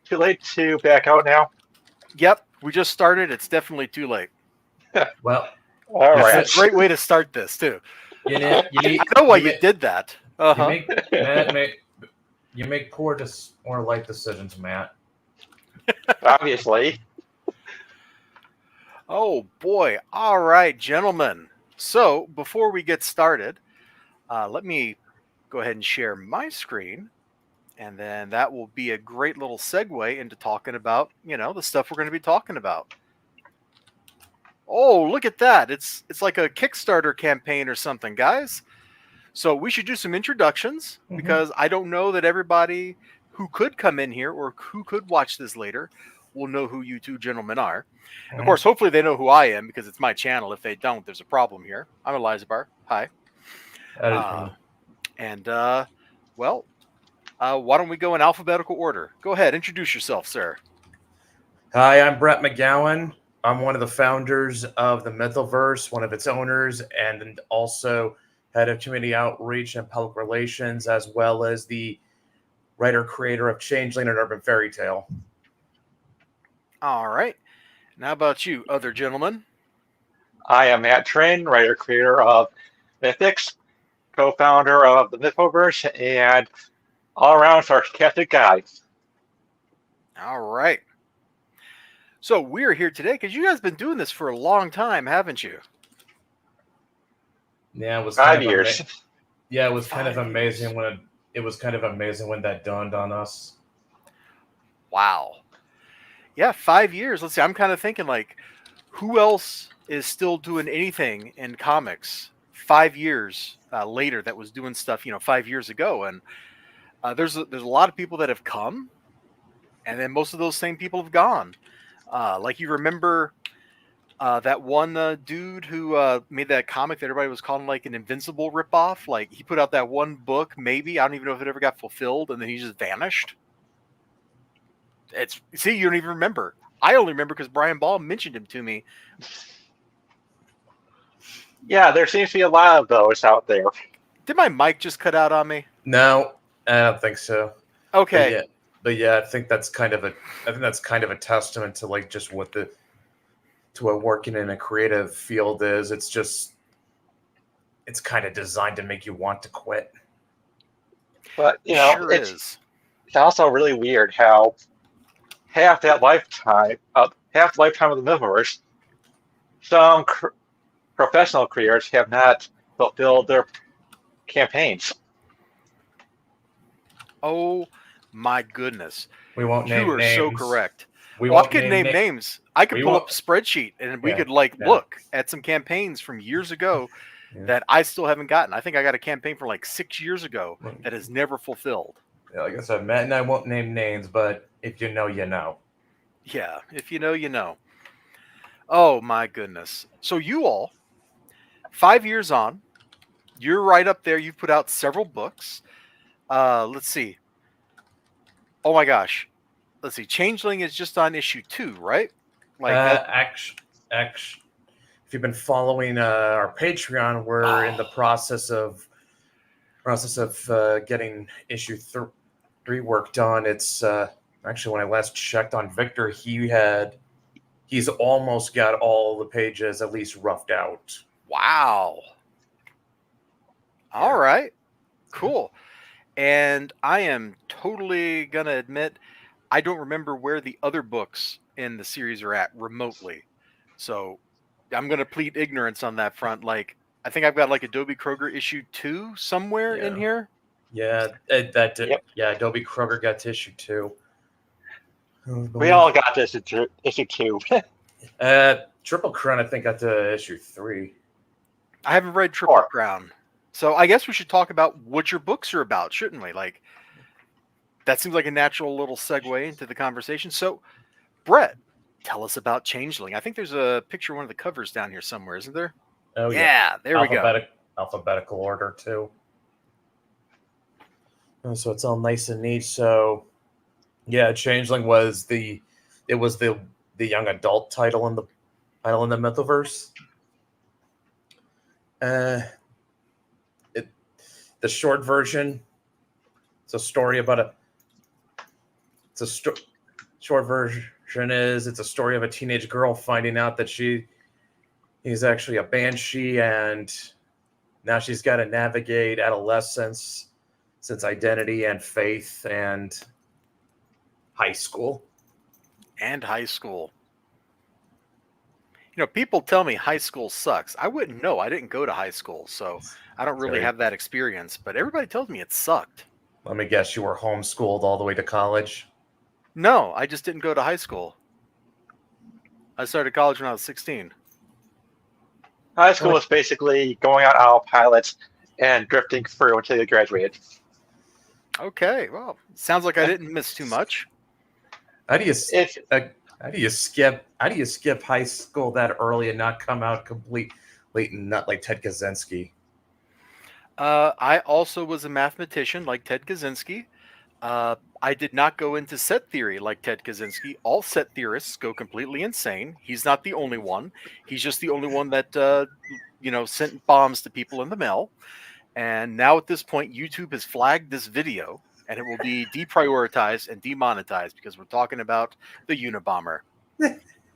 too late to back out now? Yep, we just started. It's definitely too late. Well, All That's right. a great way to start this too. you need, you need, I know why you you make, did that. you make, Matt, you make poor or life decisions, Matt. Obviously. Oh boy! All right, gentlemen. So before we get started, let me go ahead and share my screen, and then that will be a great little segue into talking about the stuff we're going to be talking about. Oh, look at that! It's like a Kickstarter campaign or something, guys. So we should do some introductions because I don't know that everybody who could come in here or who could watch this later will know who you two gentlemen are. Of course, hopefully they know who I am because it's my channel. If they don't, there's a problem here. I'm Elizabar. Hi. That is Uh, and well, why don't we go in alphabetical order? Go ahead, introduce yourself, sir. Hi, I'm Brett McGowan. I'm one of the founders of the Mythoverse, one of its owners, and also head of community outreach and public relations, as well as the writer-creator of Changeling and Urban Fairy Tale. All right. Now, how about you, other gentlemen? I am Matt Train, writer creator of Mythics, co-founder of the Mythoverse, and all-around sarcastic guy. All right. So we're here today because you guys have been doing this for a long time, haven't you? Yeah, it was 5 years. Yeah, it was kind of 5 amazing years. when that dawned on us. Wow. Yeah, 5 years. Let's see. I'm kind of thinking like, who else is still doing anything in comics 5 years later that was doing stuff 5 years ago? And there's a lot of people that have come, and then most of those same people have gone. Like you remember that one dude who made that comic that everybody was calling like an Invincible ripoff. Like he put out that one book, maybe I don't even know if it ever got fulfilled, and then he just vanished. You don't even remember. I only remember because Brian Ball mentioned him to me. Yeah, there seems to be a lot of those out there. Did my mic just cut out on me? No, I don't think so. Okay. But yeah, I think that's kind of a testament to like just what working in a creative field is. It's kind of designed to make you want to quit. But Sure it's is. also really weird how half the lifetime of the Mythoverse, some professional creators have not fulfilled their campaigns. Oh my goodness. We won't You name are names. so correct. We Well, I won't could name names. I could we pull up won't- a spreadsheet and we Yeah, could like yeah. look at some campaigns from years ago Yeah. that I still haven't gotten. I think I got a campaign from like 6 years ago that is never fulfilled. Yeah, like I said, Matt and I won't name names, but if you know, you know. Yeah, if you know, you know. Oh my goodness. So you all, 5 years on, you're right up there. You've put out several books. Let's see. Oh my gosh. Let's see. Changeling is just on issue 2, right? Like that. Actually, if you've been following our Patreon, we're in the process of getting issue 3 work done. It's actually, when I last checked on Victor, he's almost got all the pages at least roughed out. Wow. All right. Cool. And I am totally going to admit I don't remember where the other books in the series are at remotely. So I'm going to plead ignorance on that front. Like, I think I've got like Adobe Kroger issue 2 somewhere in here. Yeah, Yep. yeah, Adobe Kroger got to issue 2. We all got this issue 2. Triple Crown, I think, got to issue 3. I haven't read Triple Crown. So I guess we should talk about what your books are about, shouldn't we? Like, that seems like a natural little segue into the conversation. So, Brett, tell us about Changeling. I think there's a picture of one of the covers down here somewhere, isn't there? Oh, yeah. There we go. Alphabetical order, too. So it's all nice and neat. So, yeah, Changeling was the young adult title in the Mythoverse. The short version. It's a story about short version is it's a story of a teenage girl finding out that he's actually a banshee, and now she's got to navigate adolescence, since identity and faith and high school. And high school. People tell me high school sucks. I wouldn't know. I didn't go to high school, so I don't really have that experience. But everybody tells me it sucked. Let me guess, you were homeschooled all the way to college? No, I just didn't go to high school. I started college when I was 16. High school was basically going on autopilots and drifting through until you graduated. Okay, well, sounds like I didn't miss too much. How do you skip high school that early and not come out complete blatant nut like Ted Kaczynski? I also was a mathematician like Ted Kaczynski. I did not go into set theory like Ted Kaczynski. All set theorists go completely insane. He's not the only one. He's just the only one that sent bombs to people in the mail. And now at this point, YouTube has flagged this video, and it will be deprioritized and demonetized because we're talking about the Unabomber.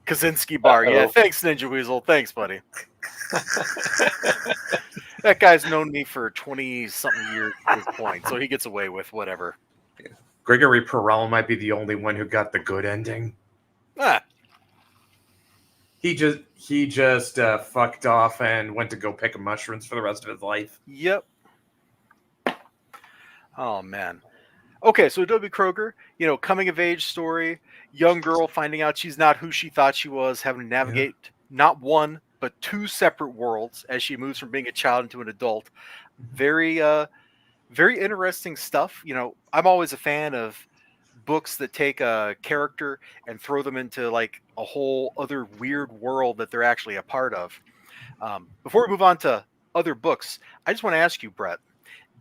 Kaczynski bar. Uh-oh. Yeah, thanks, Ninja Weasel. Thanks, buddy. That guy's known me for 20-something years at this point, so he gets away with whatever. Gregory Perel might be the only one who got the good ending. He just fucked off and went to go pick mushrooms for the rest of his life. Yep. Oh, man. Okay, so Adobe Kroger, coming of age story, young girl finding out she's not who she thought she was, having to navigate not one, but two separate worlds as she moves from being a child into an adult. Very, very interesting stuff. I'm always a fan of books that take a character and throw them into like a whole other weird world that they're actually a part of. Before we move on to other books, I just want to ask you, Brett,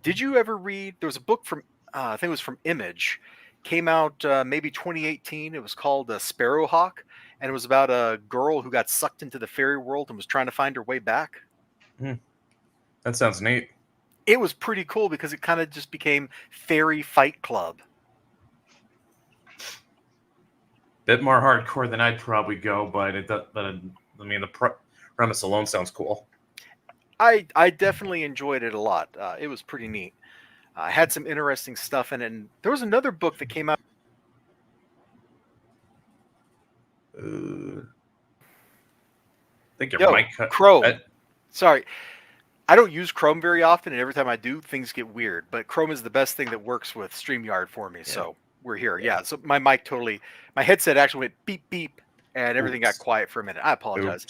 did you ever read, there was a book from, I think it was from Image, came out maybe 2018. It was called Sparrowhawk, and it was about a girl who got sucked into the fairy world and was trying to find her way back. That sounds neat. It was pretty cool because it kind of just became Fairy Fight Club. Bit more hardcore than I'd probably go, but the premise alone sounds cool. I definitely enjoyed it a lot. It was pretty neat. Had some interesting stuff in it. And there was another book that came out. I think your mic cut. Chrome. Sorry. I don't use Chrome very often, and every time I do, things get weird. But Chrome is the best thing that works with StreamYard for me, so we're here. Yeah, so my headset actually went beep, beep, and everything got quiet for a minute. I apologize.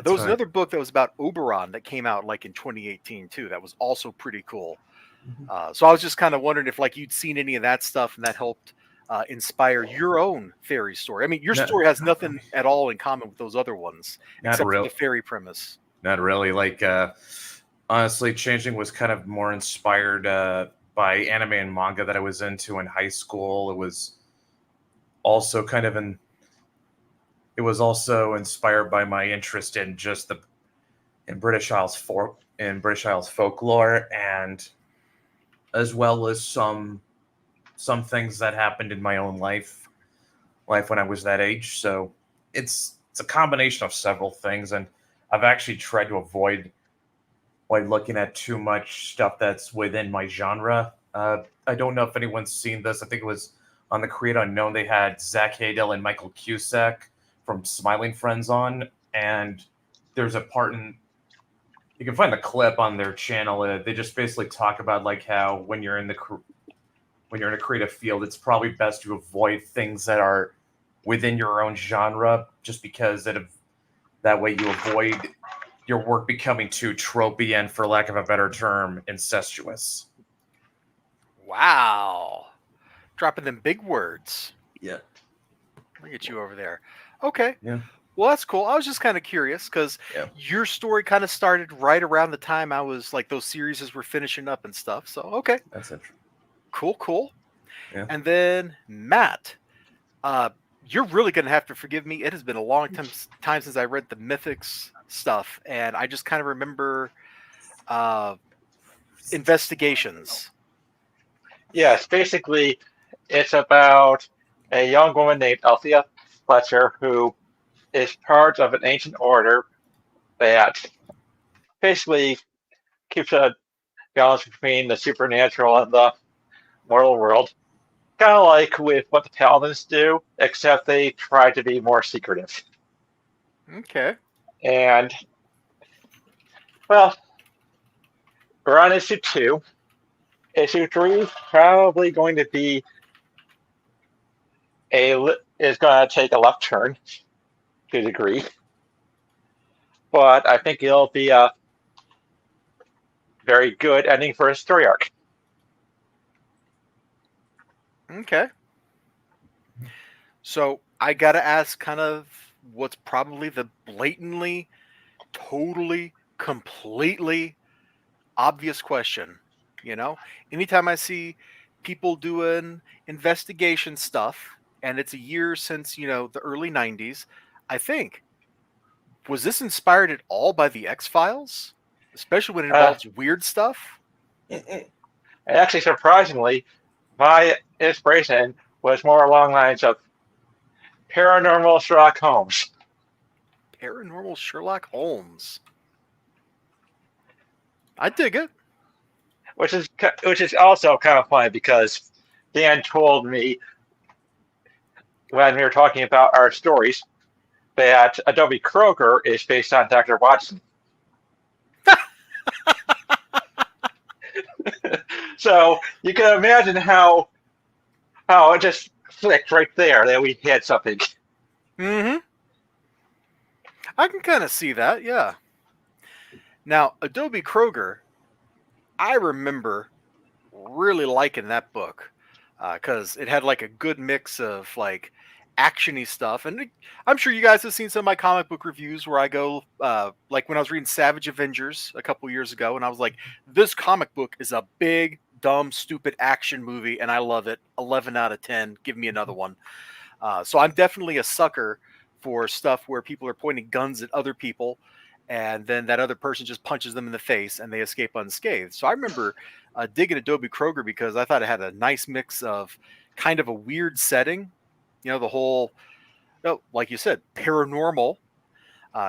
There was another book that was about Oberon that came out like in 2018, too. That was also pretty cool. So I was just kind of wondering if like you'd seen any of that stuff, and that helped inspire your own fairy story. I mean, your story has nothing at all in common with those other ones, except for the fairy premise. Not really. Like, honestly, Changing was kind of more inspired by anime and manga that I was into in high school. It was also inspired by my interest in just in British Isles folklore, and as well as some things that happened in my own life when I was that age. So it's a combination of several things, and I've actually tried to avoid looking at too much stuff that's within my genre. I don't know if anyone's seen this. I think it was on the Create Unknown. They had Zach Hadel and Michael Cusack from Smiling Friends on, and there's a part you can find the clip on their channel. They just basically talk about like how when you're in a creative field, it's probably best to avoid things that are within your own genre, just because that way you avoid your work becoming too tropey and, for lack of a better term, incestuous. Wow. Dropping them big words. Yeah. Look at you over there. Okay. Yeah. Well, that's cool. I was just kind of curious because your story kind of started right around the time I was like those series were finishing up and stuff. So, okay. That's interesting. Cool. Yeah. And then Matt, you're really going to have to forgive me. It has been a long time since I read the Mythics stuff, and I just kind of remember Investigations. Yes, basically, it's about a young woman named Althea Fletcher who is part of an ancient order that basically keeps a balance between the supernatural and the mortal world. Kind of like with what the Paladins do, except they try to be more secretive. Okay. And, well, we're on issue 2. Issue 3 is probably going to be is going to take a left turn to a degree, but I think it'll be a very good ending for a story arc. Okay. So I gotta ask kind of what's probably the blatantly, totally, completely obvious question. You know, anytime I see people doing investigation stuff and it's a year since, the early 90s, I think, was this inspired at all by the X-Files? Especially when it Uh, involves weird stuff? Actually, surprisingly, my inspiration was more along the lines of paranormal Sherlock Holmes, Paranormal Sherlock Holmes. I dig it. which is also kind of funny because Dan told me when we were talking about our stories that Adobe Kroger is based on Dr. Watson. So you can imagine how it just clicked right there that we had something. Mm-hmm. I can kind of see that, yeah. Now, Adobe Kroger, I remember really liking that book because it had like a good mix of like actiony stuff, and I'm sure you guys have seen some of my comic book reviews where I go like when I was reading Savage Avengers a couple years ago, and I was like, "This comic book is a big, dumb, stupid action movie, and I love it. 11 out of 10. Give me another one." So I'm definitely a sucker for stuff where people are pointing guns at other people, and then that other person just punches them in the face and they escape unscathed. So I remember digging Adobe Kroger because I thought it had a nice mix of kind of a weird setting, the whole, like you said, paranormal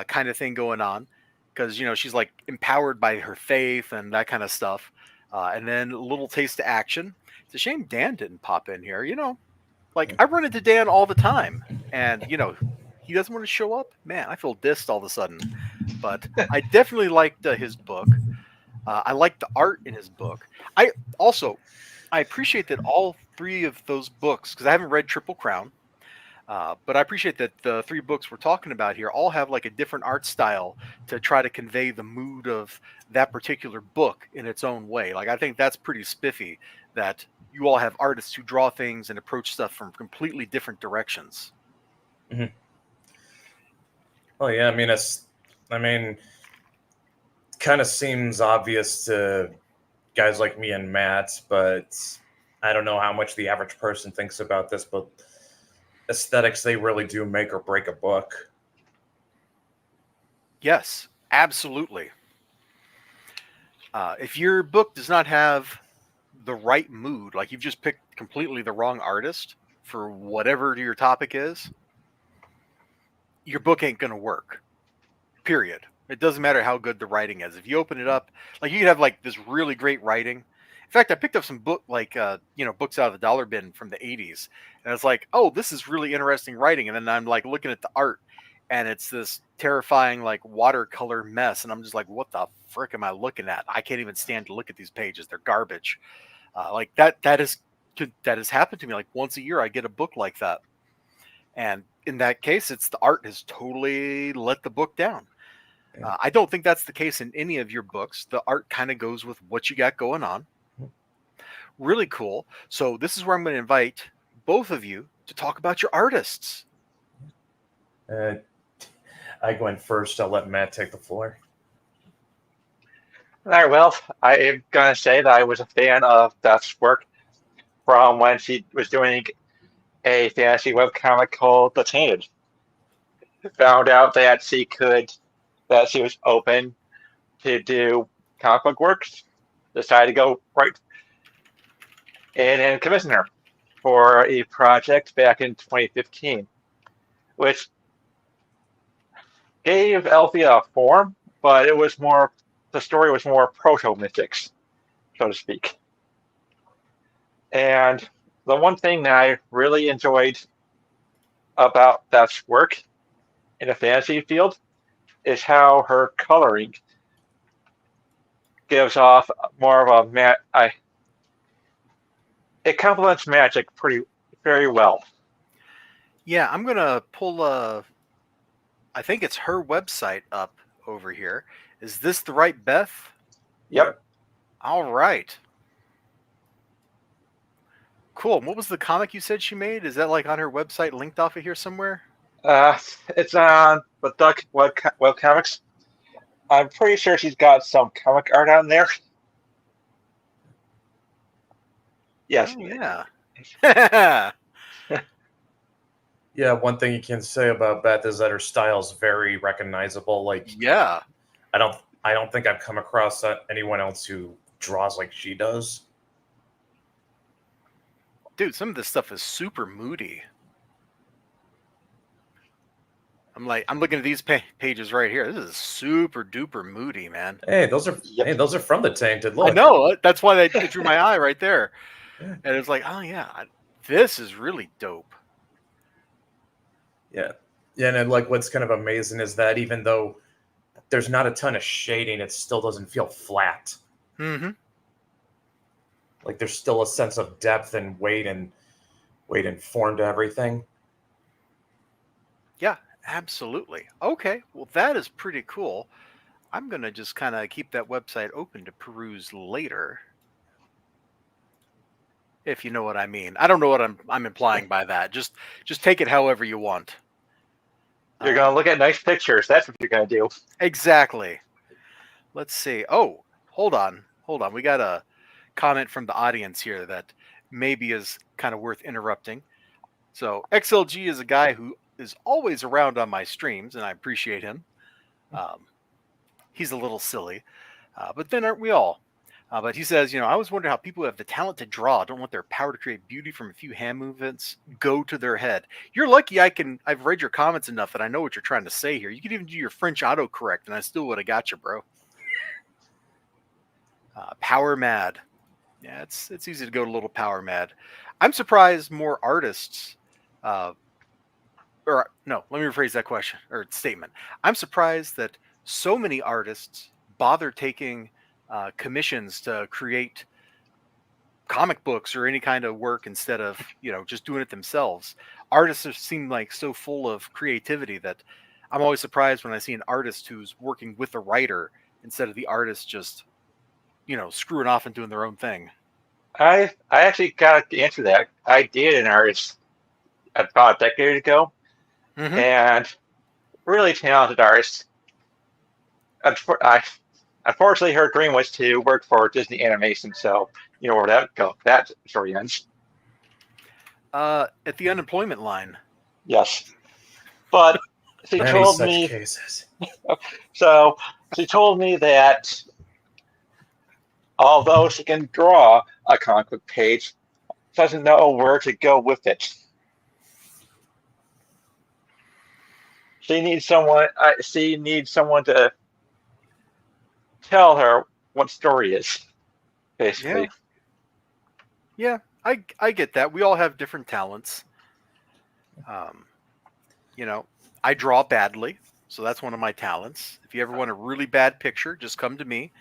kind of thing going on, because she's like empowered by her faith and that kind of stuff, and then a little taste of action. It's a shame Dan didn't pop in here. Like I run into Dan all the time, and he doesn't want to show up. Man, I feel dissed all of a sudden. But I definitely liked his book. I liked the art in his book. I appreciate that all 3 of those books, because I haven't read Triple Crown, but I appreciate that the 3 books we're talking about here all have like a different art style to try to convey the mood of that particular book in its own way. Like I think that's pretty spiffy that you all have artists who draw things and approach stuff from completely different directions. Mm-hmm. Oh yeah, I mean, kind of seems obvious to guys like me and Matt, but I don't know how much the average person thinks about this, but aesthetics, they really do make or break a book. Yes, absolutely. If your book does not have the right mood, like you've just picked completely the wrong artist for whatever your topic is, your book ain't going to work. Period. It doesn't matter how good the writing is. If you open it up, like you could have like this really great writing. In fact, I picked up some books out of the dollar bin from the 80s, and it's like, oh, this is really interesting writing. And then I'm like looking at the art, and it's this terrifying like watercolor mess, and I'm just like, what the frick am I looking at? I can't even stand to look at these pages. They're garbage. Like that has happened to me. Like once a year, I get a book like that, and in that case, it's the art has totally let the book down. I don't think that's the case in any of your books. The art kind of goes with what you got going on. Really cool. So this is where I'm going to invite both of you to talk about your artists. I go in first. I'll let Matt take the floor. All right, well, I'm going to say that I was a fan of Beth's work from when she was doing a fantasy webcomic called The Tainted. Found out that she was open to do comic book works, decided to go right in and commission her. for a project back in 2015, which gave Althea a form, but the story was more proto-mythics, so to speak. And the one thing that I really enjoyed about Beth's work in the fantasy field is how her coloring gives off more of it complements magic very well. Yeah, I'm gonna pull I think it's her website up over here. Is this the right Beth? Yep. All right. Cool. What was the comic you said she made? Is that like on her website linked off of here somewhere? It's on the Duck webcomics. I'm pretty sure she's got some comic art on there. Yes. Oh, yeah. Yeah, one thing you can say about Beth is that her style is very recognizable. Like, Yeah. I don't think I've come across anyone else who draws like she does. Dude, some of this stuff is super moody. I'm looking at these pages right here. This is super duper moody, man. Hey, those are from the Tainted. Look. I know. That's why it drew my eye right there. And it's like, oh yeah, this is really dope. Yeah. Yeah, and then, like, what's kind of amazing is that even though there's not a ton of shading, it still doesn't feel flat. Mm-hmm. Like, there's still a sense of depth and weight and form to everything. Yeah, absolutely. Okay, well that is pretty cool. I'm gonna just kind of keep that website open to peruse later, if you know what I mean. I don't know what I'm implying by that. Just take it however you want. You're going to look at nice pictures. That's what you're going to do. Exactly. Let's see. Oh, hold on. We got a comment from the audience here that maybe is kind of worth interrupting. So XLG is a guy who is always around on my streams, and I appreciate him. He's a little silly, but then aren't we all? But he says, I always wonder how people who have the talent to draw don't want their power to create beauty from a few hand movements go to their head. You're lucky I've read your comments enough that I know what you're trying to say here. You could even do your French autocorrect, and I still would have got you, bro. Power mad. Yeah, it's easy to go a little power mad. I'm surprised more artists, or no, let me rephrase that question or statement. I'm surprised that so many artists bother taking commissions to create comic books or any kind of work instead of just doing it themselves. Artists seem like so full of creativity that I'm always surprised when I see an artist who's working with a writer instead of the artist just screwing off and doing their own thing. I actually got the answer to that. I dated an artist about a decade ago, and really talented artist. Unfortunately, her dream was to work for Disney Animation, so you know where that story ends. At the unemployment line. Yes, but she told me. Cases. So she told me that although she can draw a comic book page, doesn't know where to go with it. She needs someone. She needs someone to tell her what story is, basically. Yeah, I get that. We all have different talents. I draw badly, so that's one of my talents. If you ever want a really bad picture, just come to me.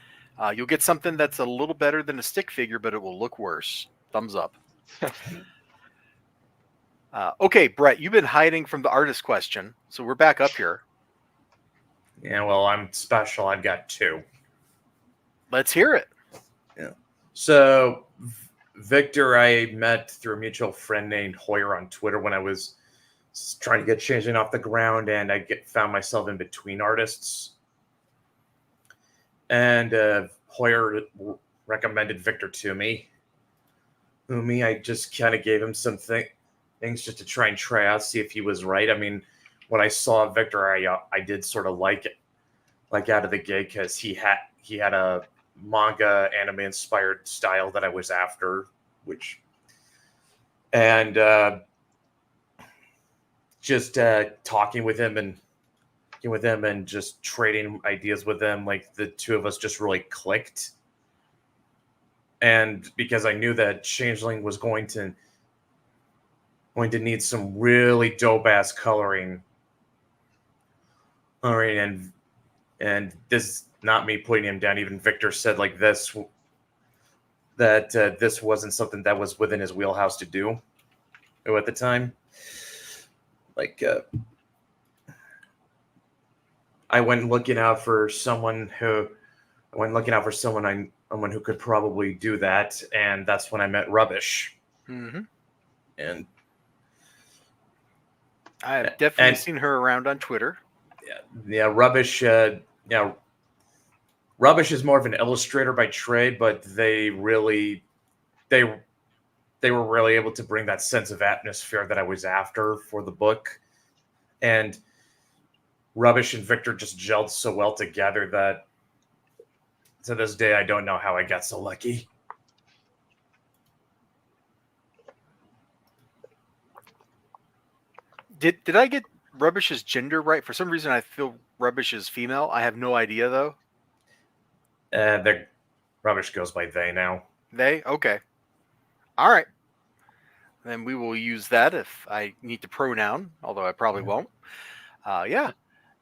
You'll get something that's a little better than a stick figure, but it will look worse. Thumbs up. Okay, Brett, you've been hiding from the artist question, so we're back up here. Yeah, well, I'm special. I've got two. Let's hear it. Yeah. So, Victor, I met through a mutual friend named Hoyer on Twitter when I was trying to get changing off the ground, and I found myself in between artists. And Hoyer recommended Victor to me. I just kind of gave him some things just to try out, see if he was right. I mean, when I saw Victor, I did sort of like it, like out of the gate, because he had a manga anime inspired style that I was after, which and just talking with him and just trading ideas with him. Like the two of us just really clicked. And because I knew that Changeling was going to need some really dope ass coloring. All right, and this not me putting him down. Even Victor said like this that this wasn't something that was within his wheelhouse to do at the time. Like I went looking out for someone who someone who could probably do that, and that's when I met Rubbish. Mm-hmm. And I have definitely seen her around on Twitter. Yeah, Rubbish. Rubbish is more of an illustrator by trade, but they were really able to bring that sense of atmosphere that I was after for the book. And Rubbish and Victor just gelled so well together that to this day I don't know how I got so lucky. Did I get Rubbish's gender right? For some reason I feel Rubbish is female. I have no idea though. The Rubbish goes by they now. They? Okay. All right. Then we will use that if I need to pronoun, although I probably won't. Yeah.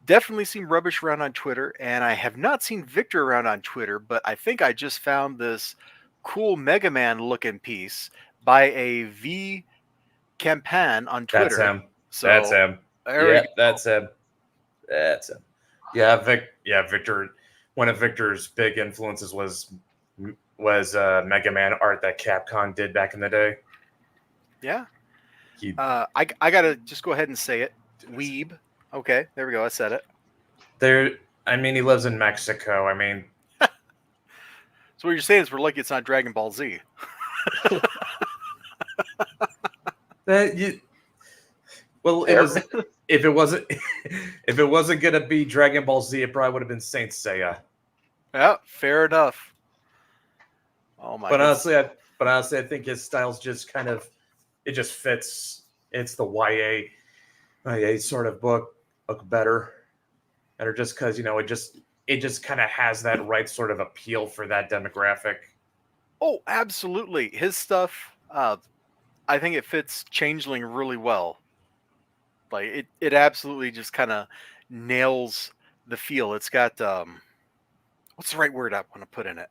Definitely seen Rubbish around on Twitter, and I have not seen Victor around on Twitter, but I think I just found this cool Mega Man looking piece by a V Campan on Twitter. That's him. So that's him. Yeah, that's him. That's him. Yeah, Victor. One of Victor's big influences was Mega Man art that Capcom did back in the day. Yeah. I gotta just go ahead and say it. Weeb. Okay, there we go. I said it. He lives in Mexico. I mean, so what you're saying is we're lucky it's not Dragon Ball Z. Well, it was. If it wasn't gonna be Dragon Ball Z, it probably would have been Saint Seiya. Yeah, fair enough. Oh my! But honestly, I think his style's just kind of, it just fits. It's the YA sort of book better, just because it just kind of has that right sort of appeal for that demographic. Oh, absolutely. His stuff, I think it fits Changeling really well. Like it absolutely just kind of nails the feel. It's got what's the right word I want to put in it?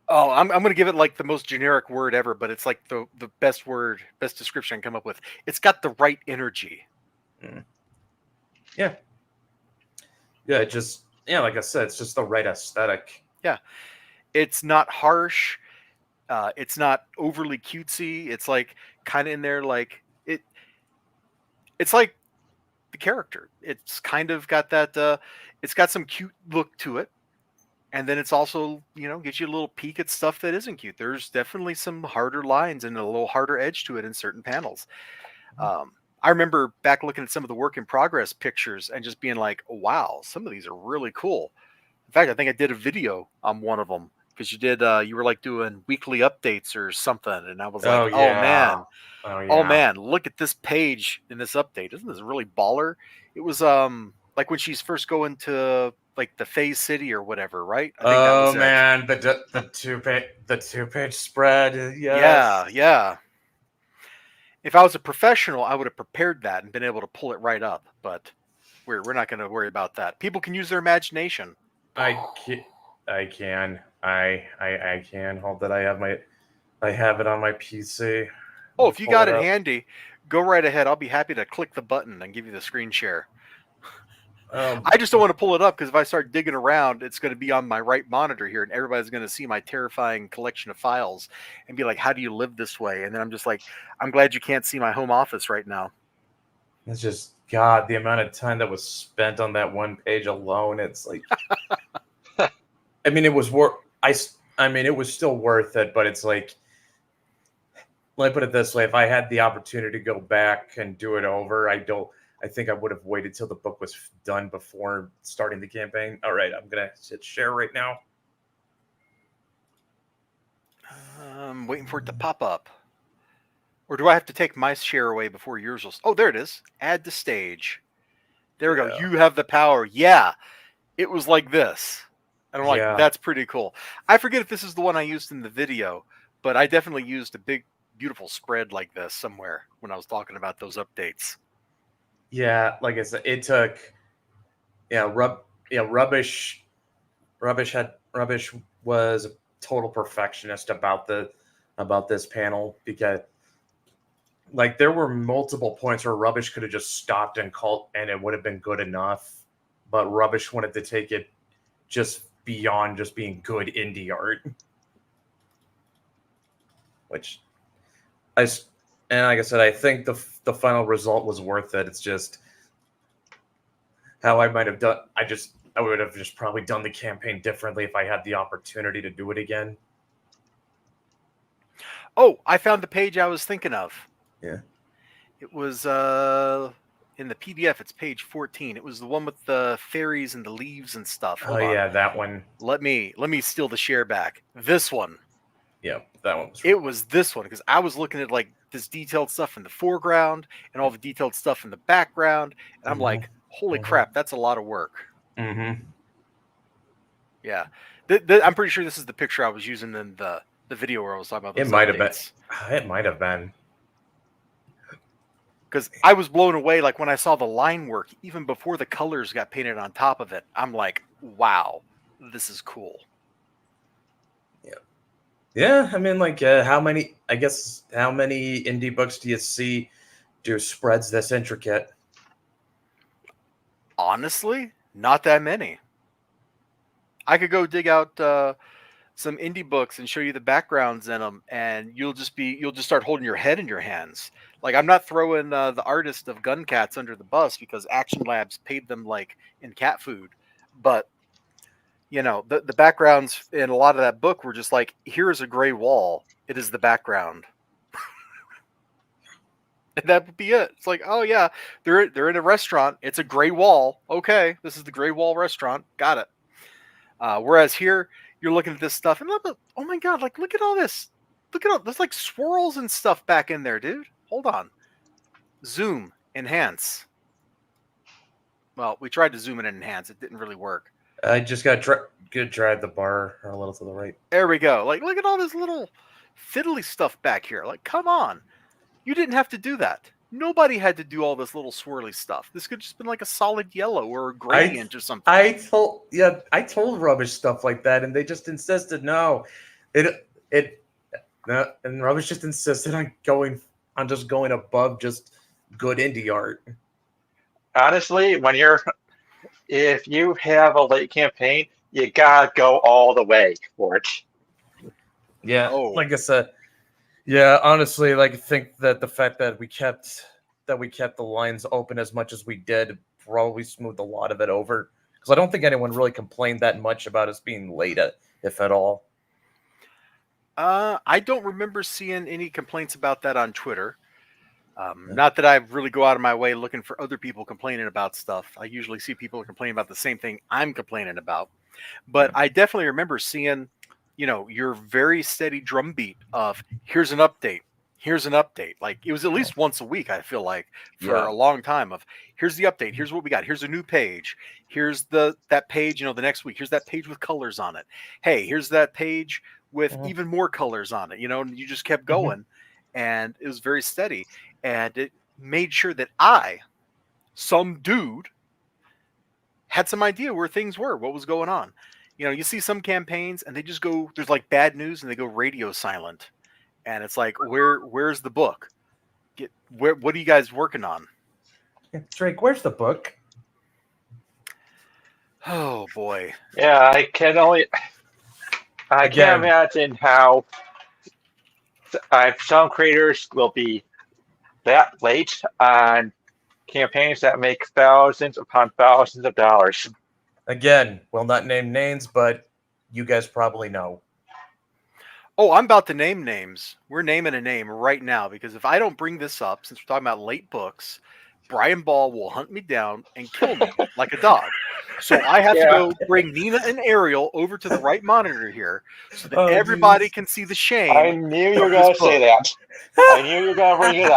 Oh, I'm going to give it like the most generic word ever, but it's like the best description I can come up with. It's got the right energy. Mm. Yeah. Yeah, like I said, it's just the right aesthetic. Yeah. It's not harsh. It's not overly cutesy. It's like kind of in there like it's like the character. It's kind of got that it's got some cute look to it. And then it's also, gives you a little peek at stuff that isn't cute. There's definitely some harder lines and a little harder edge to it in certain panels. I remember back looking at some of the work in progress pictures and just being like, oh, wow, some of these are really cool. In fact, I think I did a video on one of them because you were like doing weekly updates or something. And I was like, oh man, look at this page in this update. Isn't this really baller? It was like when she's first going to like the Phase City or whatever, right? I think that was man, the two page spread. Yes. Yeah. If I was a professional, I would have prepared that and been able to pull it right up. But we're not going to worry about that. People can use their imagination. I can. Hold that. I have it on my PC. Oh, if you got it handy, go right ahead. I'll be happy to click the button and give you the screen share. I just don't want to pull it up because if I start digging around, it's going to be on my right monitor here, and everybody's going to see my terrifying collection of files and be like, "How do you live this way?" And then I'm just like, "I'm glad you can't see my home office right now." It's just God, the amount of time that was spent on that one page alone. It's like, I mean, it was it was still worth it, but it's like, let me put it this way: if I had the opportunity to go back and do it over, I think I would have waited till the book was done before starting the campaign. All right, I'm going to hit share right now. I'm waiting for it to pop up. Or do I have to take my share away before yours will? Oh, there it is. Add to stage. There we go. Yeah. You have the power. Yeah, it was like this. And I'm like, Yeah. that's pretty cool. I forget if this is the one I used in the video, but I definitely used a big, beautiful spread like this somewhere when I was talking about those updates. Yeah, like I said, it took rubbish was a total perfectionist about this panel, because like there were multiple points where Rubbish could have just stopped and called and it would have been good enough, but Rubbish wanted to take it just beyond just being good indie art, which and like I said, I think the final result was worth it. It's just how I might have done. I would have just probably done the campaign differently if I had the opportunity to do it again. Oh, I found the page I was thinking of. Yeah. It was in the PDF. It's page 14. It was the one with the fairies and the leaves and stuff. Hold on. Yeah, that one. Let me steal the share back. This one. Yeah, that one was. It was this one because I was looking at like this detailed stuff in the foreground and all the detailed stuff in the background, and I'm like, holy crap, that's a lot of work. Mm-hmm. Yeah, I'm pretty sure this is the picture I was using in the video where I was talking about those It might have updates. been. It might have been. Because I was blown away, like when I saw the line work, even before the colors got painted on top of it. I'm like, wow, this is cool. Yeah, I mean, like, how many indie books do you see do spreads this intricate? Honestly, not that many. I could go dig out some indie books and show you the backgrounds in them, and you'll just start holding your head in your hands. Like, I'm not throwing the artist of Gun Cats under the bus because Action Labs paid them like in cat food, but you know, the backgrounds in a lot of that book were just like, here is a gray wall. It is the background. And that would be it. It's like, oh yeah, they're in a restaurant. It's a gray wall. Okay, this is the gray wall restaurant. Got it. Whereas here, you're looking at this stuff and look, oh my god, like look at all this. Look at all there's like swirls and stuff back in there, dude. Hold on. Zoom, enhance. Well, we tried to zoom in and enhance. It didn't really work. I just got to drive the bar a little to the right. There we go. Like, look at all this little fiddly stuff back here. Like, come on. You didn't have to do that. Nobody had to do all this little swirly stuff. This could just been like a solid yellow or a gradient or something. I told Rubbish stuff like that, and they just insisted no. And Rubbish just insisted on just going above just good indie art. Honestly, if you have a late campaign, you gotta go all the way for it. Yeah, like I said, yeah. Honestly, like I think that the fact that we kept the lines open as much as we did probably smoothed a lot of it over, because I don't think anyone really complained that much about us being late, if at all. I don't remember seeing any complaints about that on Twitter. Not that I really go out of my way looking for other people complaining about stuff. I usually see people complaining about the same thing I'm complaining about. But I definitely remember seeing, you know, your very steady drumbeat of here's an update. Here's an update. Like it was at least once a week, I feel like, for a long time of here's the update. Here's what we got. Here's a new page. Here's that page, you know, the next week. Here's that page with colors on it. Hey, here's that page with even more colors on it, you know, and you just kept going. And it was very steady. And it made sure that some dude, had some idea where things were, what was going on. You know, you see some campaigns and they just go, there's like bad news and they go radio silent. And it's like, where's the book? What are you guys working on? Drake, where's the book? Oh boy. Yeah, I can't imagine how some creators will be that late on campaigns that make thousands upon thousands of dollars. Again, we'll not name names, but you guys probably know. Oh, I'm about to name names. We're naming a name right now because if I don't bring this up, since we're talking about late books, Brian Ball will hunt me down and kill me like a dog. So I have to go bring Nina and Ariel over to the right monitor here so that everybody can see the shame. I knew you were going to say that. I knew you were going to bring it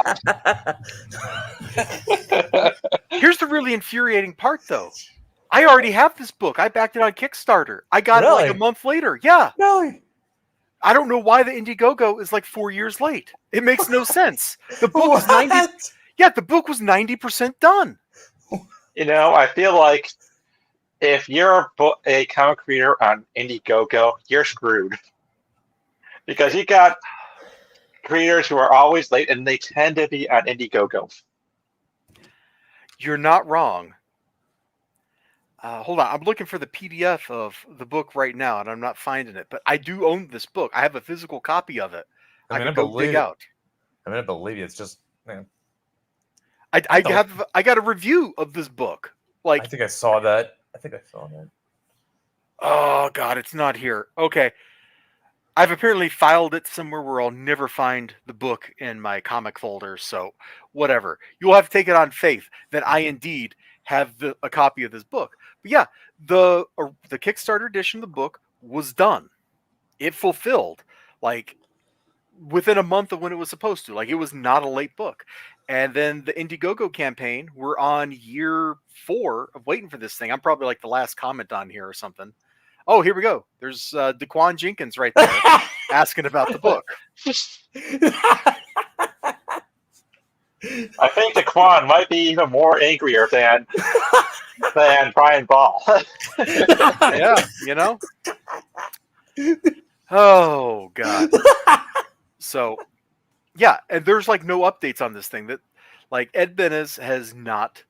up. Here's the really infuriating part, though. I already have this book. I backed it on Kickstarter. I got it like a month later. Yeah. Really? I don't know why the Indiegogo is like 4 years late. It makes no sense. The book was 90. Yeah, the book was 90% done. You know, I feel like if you're a comic creator on Indiegogo, you're screwed. Because you got creators who are always late, and they tend to be on Indiegogo. You're not wrong. Hold on. I'm looking for the PDF of the book right now, and I'm not finding it. But I do own this book. I have a physical copy of it. I can go dig out. I mean, I believe you. It's just, man. I got a review of this book. Like, I think I saw that. Oh God, it's not here. Okay. I've apparently filed it somewhere where I'll never find the book in my comic folder. So whatever. You'll have to take it on faith that I indeed have a copy of this book. But yeah, the Kickstarter edition of the book was done. It fulfilled like within a month of when it was supposed to. Like, it was not a late book. And then the Indiegogo campaign, we're on year 4 of waiting for this thing. I'm probably like the last comment on here or something. Oh, here we go. There's Daquan Jenkins right there asking about the book. I think Daquan might be even more angrier than Brian Ball. Yeah, you know? Oh, God. So, yeah, and there's like no updates on this thing. That, like, Ed Benes has not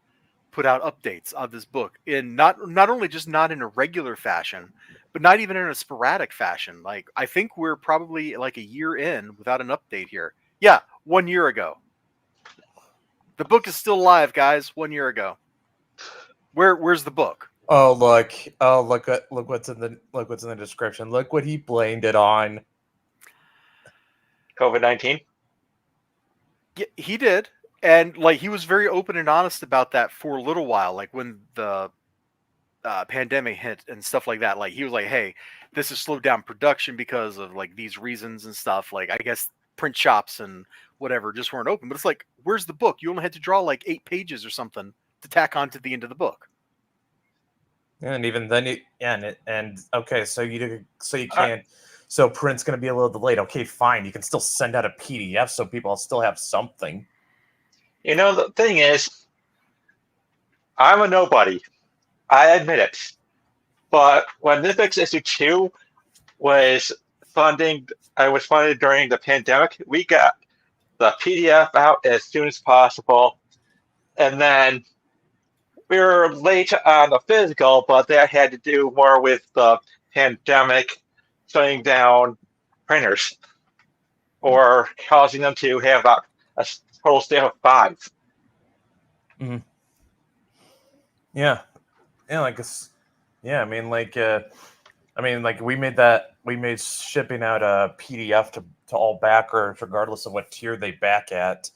put out updates on this book in not only just not in a regular fashion, but not even in a sporadic fashion. Like, I think we're probably like a year in without an update here. Yeah, 1 year ago. The book is still live, guys. 1 year ago. Where's the book? Oh, look what's in the description. Look what he blamed it on. COVID-19. Yeah, he did. And like, he was very open and honest about that for a little while. Like, when the pandemic hit and stuff like that, like, he was like, hey, this has slowed down production because of like these reasons and stuff. Like, I guess print shops and whatever just weren't open. But it's like, where's the book? You only had to draw like 8 pages or something to tack on to the end of the book. And even then, okay, so you can't. So print's going to be a little delayed. Okay, fine. You can still send out a PDF so people still have something. You know, the thing is, I'm a nobody. I admit it. But when Mythics issue 2 was funded during the pandemic, we got the PDF out as soon as possible. And then we were late on the physical, but that had to do more with the pandemic shutting down printers or causing them to have a total staff of 5. Mm-hmm. Yeah. Yeah, we made shipping out a PDF to all backers, regardless of what tier they back at.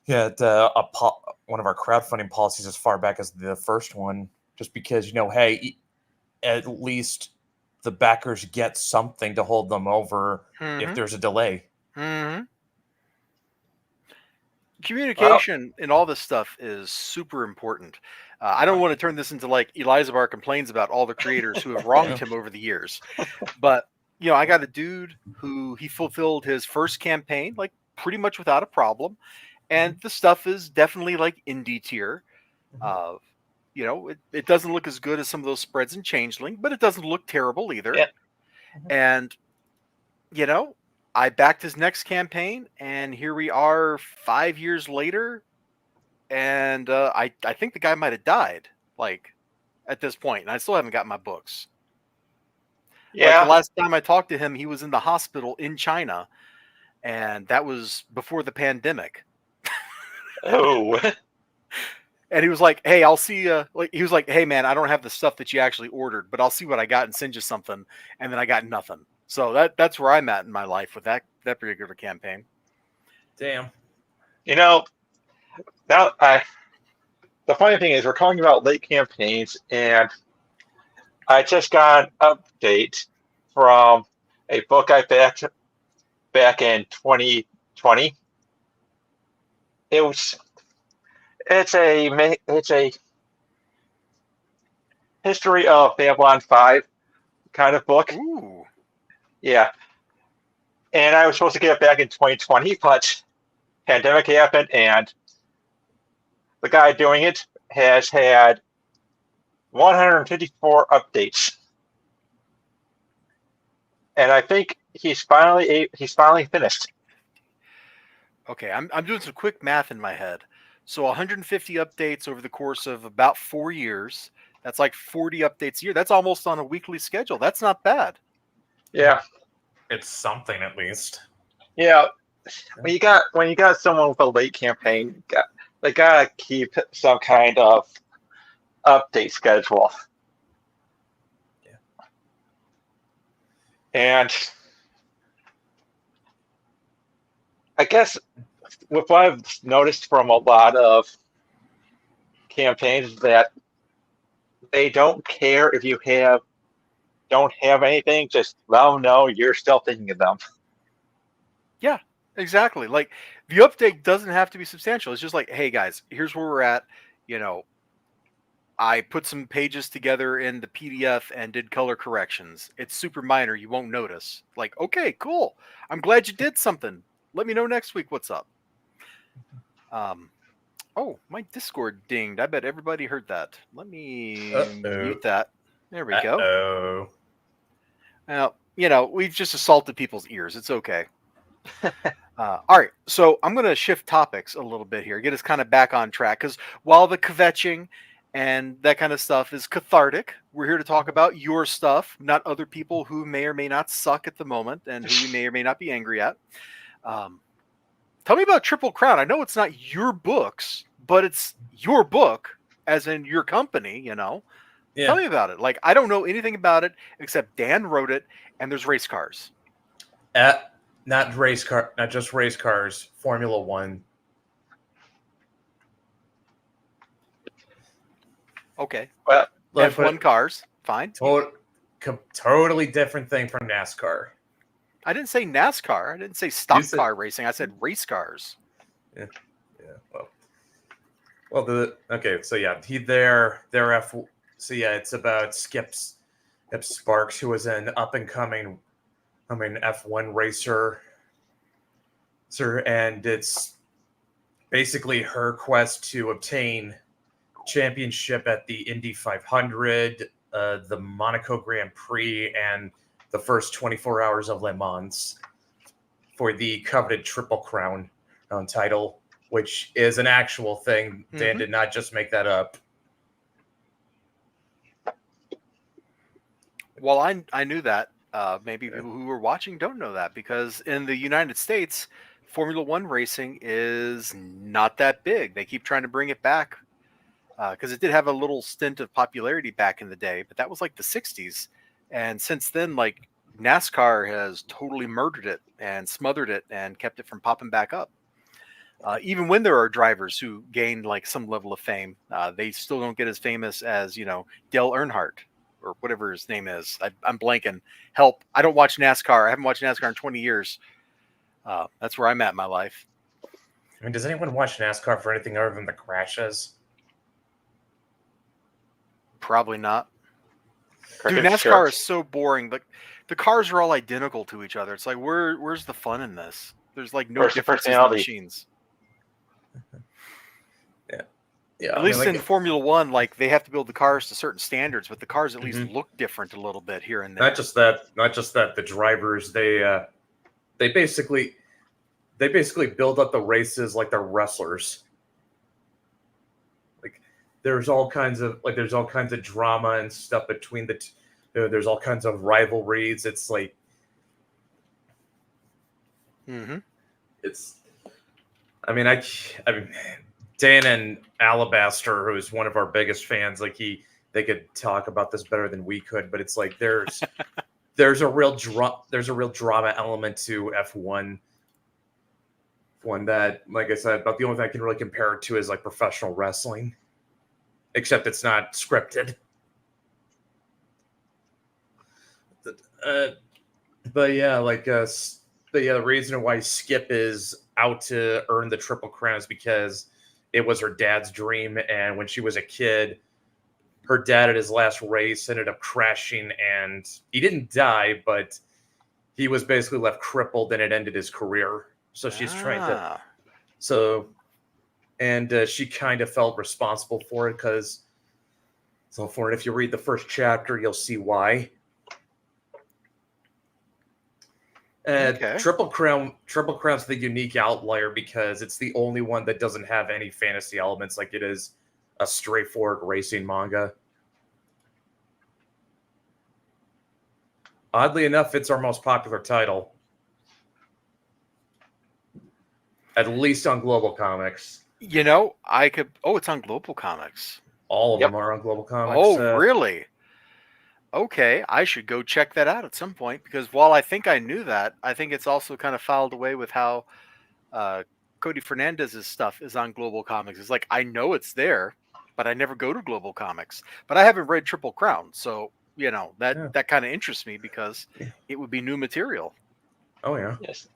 Yeah, one of our crowdfunding policies as far back as the first one, just because, hey, at least the backers get something to hold them over if there's a delay. Mm-hmm. Communication in all this stuff is super important. I don't want to turn this into like Elizabar complains about all the creators who have wronged him over the years. But, I got a dude who he fulfilled his first campaign, like, pretty much without a problem. And the stuff is definitely like indie tier. It doesn't look as good as some of those spreads in Changeling, but it doesn't look terrible either. Yeah. And, I backed his next campaign, and here we are 5 years later. And I think the guy might have died, like, at this point, and I still haven't got my books. Yeah. Like, the last time I talked to him, he was in the hospital in China, and that was before the pandemic. Oh. And he was like, hey, I'll see you. Like, he was like, hey, man, I don't have the stuff that you actually ordered, but I'll see what I got and send you something. And then I got nothing. So that's where I'm at in my life with that particular campaign. Damn. Now the funny thing is, we're talking about late campaigns, and I just got an update from a book I back in 2020. It was it's a history of Babylon 5 kind of book. Ooh. Yeah, and I was supposed to get it back in 2020, but pandemic happened, and the guy doing it has had 154 updates, and I think he's finally finished. Okay, I'm doing some quick math in my head. So 150 updates over the course of about 4 years. That's like 40 updates a year. That's almost on a weekly schedule. That's not bad. Yeah, It's something at least. yeah. When you got someone with a late campaign, they gotta keep some kind of update schedule. Yeah. And I guess with what I've noticed from a lot of campaigns is that they don't care if you don't have anything, just let them know you're still thinking of them. Yeah, exactly. Like the update doesn't have to be substantial. It's just like, hey guys, here's where we're at. You know, I put some pages together in the PDF and did color corrections. It's super minor. You won't notice. Like, okay, cool. I'm glad you did something. Let me know next week what's up. Oh, my Discord dinged. I bet everybody heard that. Let me mute that. There we go. Oh. Now, you know, we've just assaulted people's ears. It's okay. All right, so I'm going to shift topics a little bit here, get us kind of back on track. Because while the kvetching and that kind of stuff is cathartic, we're here to talk about your stuff, not other people who may or may not suck at the moment and who we may or may not be angry at. Tell me about Triple Crown. I know it's not your books, but it's your book, as in your company, you know. Yeah. Tell me about it. Like, I don't know anything about it except Dan wrote it, and there's race cars. Not just race cars, Formula One. Okay. Well, F1 cars, fine. Totally different thing from NASCAR. I didn't say NASCAR. I didn't say stock car racing. I said race cars. Yeah. Okay. So yeah, their F. So yeah, it's about Skip Sparks, who was an up and coming, F1 racer. And it's basically her quest to obtain championship at the Indy 500, the Monaco Grand Prix, and the first 24 hours of Le Mans for the coveted Triple Crown title, which is an actual thing. Dan did not just make that up. Well, I knew that. Maybe people who were watching don't know that, because in the United States, Formula One racing is not that big. They keep trying to bring it back because it did have a little stint of popularity back in the day, but that was like the 60s. And since then, like, NASCAR has totally murdered it and smothered it and kept it from popping back up. Even when there are drivers who gain like some level of fame, they still don't get as famous as, you know, Dale Earnhardt or whatever his name is. I'm blanking. Help. I don't watch NASCAR. I haven't watched NASCAR in 20 years. That's where I'm at in my life. I mean, does anyone watch NASCAR for anything other than the crashes? Probably not. Dude, NASCAR is so boring. The cars are all identical to each other. It's like, where's the fun in this? There's like no differences in the machines. Yeah. At least in Formula One, like, they have to build the cars to certain standards, but the cars at least look different a little bit here and there. Not just that. The drivers, they basically build up the races like they're wrestlers. Like, there's all kinds of drama and stuff between there's all kinds of rivalries. It's like, it's. I mean, Dan and Alabaster, who's one of our biggest fans, like they could talk about this better than we could, but it's like there's a real drama element to F1. One that, like I said, about the only thing I can really compare it to is like professional wrestling. except it's not scripted. But yeah, the reason why Skip is out to earn the Triple Crown is because it was her dad's dream, and when she was a kid, her dad at his last race ended up crashing, and he didn't die, but he was basically left crippled, and it ended his career. So she's trying to, she kind of felt responsible for it because, if you read the first chapter, you'll see why. Okay. Triple Crown's the unique outlier because it's the only one that doesn't have any fantasy elements like it is a straightforward racing manga. Oddly enough, it's our most popular title. At least on Global Comics. You know, I could... Oh, it's on Global Comics. All of them are on Global Comics. Oh, really? Okay, I should go check that out at some point, because while I think I knew that, I think it's also kind of filed away with how Cody Fernandez's stuff is on Global Comics. It's like, I know it's there, but I never go to Global Comics. But I haven't read Triple Crown, so, you know, that kind of interests me because it would be new material. Oh, yeah. Yes.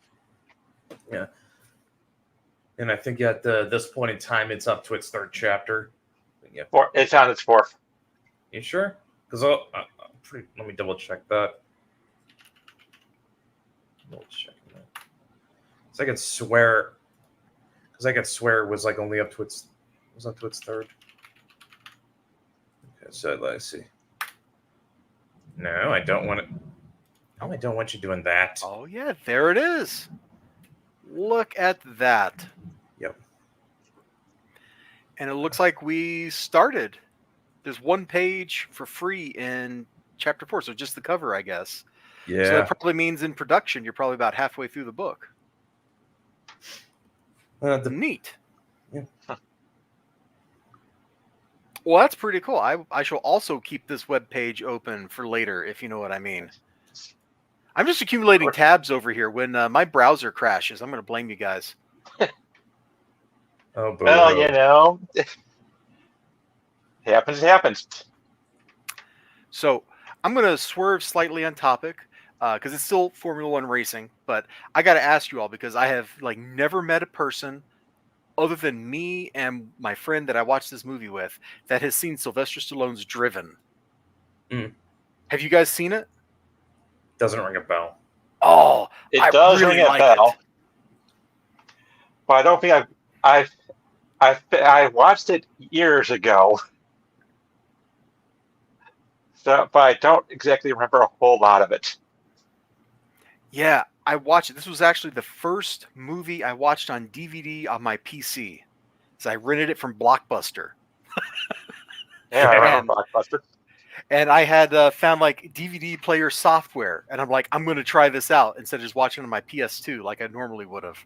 Yeah. And I think at this point in time, it's up to its third chapter. Yeah. It's on its fourth. You sure? Because let me double check that. Double check that. Because I could swear it was like only up to its third. Okay, so let's see. No, I don't want it. No, I don't want you doing that. Oh yeah, there it is. Look at that. Yep. And it looks like we started. There's one page for free in chapter 4, so just the cover, I guess. Yeah. So that probably means in production, you're probably about halfway through the book. Neat. Yeah. Huh. Well, that's pretty cool. I shall also keep this web page open for later, if you know what I mean. I'm just accumulating tabs over here. When my browser crashes, I'm going to blame you guys. Oh, boy. Well, you know, happens. So I'm going to swerve slightly on topic because it's still Formula One racing. But I got to ask you all, because I have never met a person other than me and my friend that I watched this movie with that has seen Sylvester Stallone's Driven. Have you guys seen it? Doesn't ring a bell. Oh, it does really ring a bell. But I don't think I watched it years ago. So, but I don't exactly remember a whole lot of it. Yeah, I watched it. This was actually the first movie I watched on DVD on my PC. So I rented it from Blockbuster. Yeah, I remember Blockbuster. And I had found DVD player software, and I'm like, I'm going to try this out instead of just watching on my PS2 like I normally would have.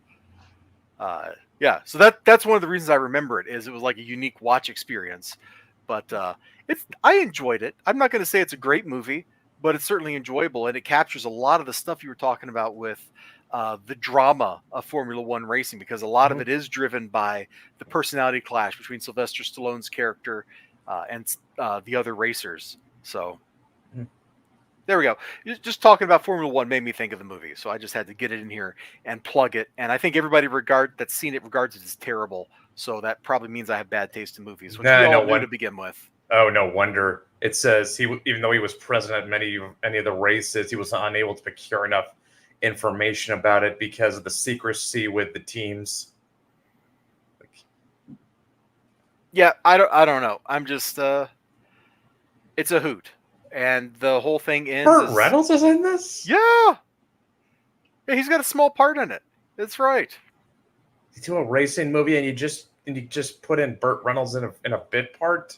Yeah, so that's one of the reasons I remember it, is it was like a unique watch experience. But I enjoyed it. I'm not going to say it's a great movie, but it's certainly enjoyable, and it captures a lot of the stuff you were talking about with the drama of Formula One racing, because a lot of it is driven by the personality clash between Sylvester Stallone's character and the other racers. So there we go. Just talking about Formula One made me think of the movie, so I just had to get it in here and plug it. And I think everybody that's seen it regards it as terrible. So that probably means I have bad taste in movies, which we all knew to begin with. Oh, no wonder. It says even though he was present at many of the races, he was unable to procure enough information about it because of the secrecy with the teams. Yeah, I don't know. I'm just it's a hoot. And the whole thing ends. Burt Reynolds is in this? Yeah, he's got a small part in it. That's right. You do a racing movie and you just put in Burt Reynolds in a bit part?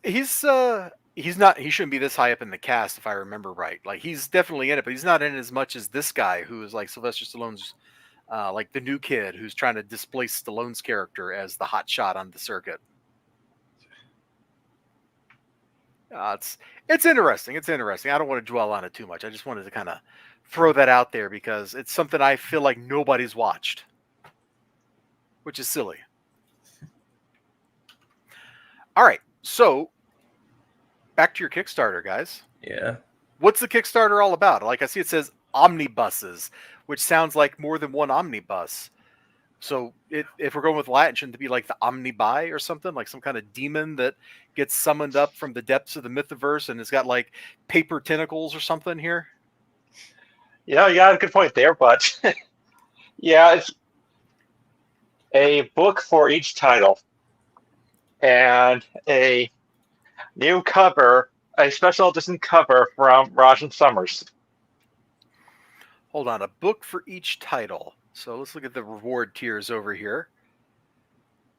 He's not. He shouldn't be this high up in the cast, if I remember right. He's definitely in it, but he's not in it as much as this guy, who is like Sylvester Stallone's, the new kid who's trying to displace Stallone's character as the hot shot on the circuit. It's interesting. It's interesting. I don't want to dwell on it too much. I just wanted to kind of throw that out there because it's something I feel like nobody's watched, which is silly. All right, so back to your Kickstarter, guys. Yeah. What's the Kickstarter all about? Like I see it says omnibuses, which sounds like more than one omnibus. So if we're going with Latin, shouldn't it be like the omnibi or something? Like some kind of demon that gets summoned up from the depths of the Mythoverse and it's got like paper tentacles or something here? You got a good point there, but yeah, it's a book for each title and a new cover, a special edition cover from Raj and Summers. Hold on, a book for each title. So let's look at the reward tiers over here.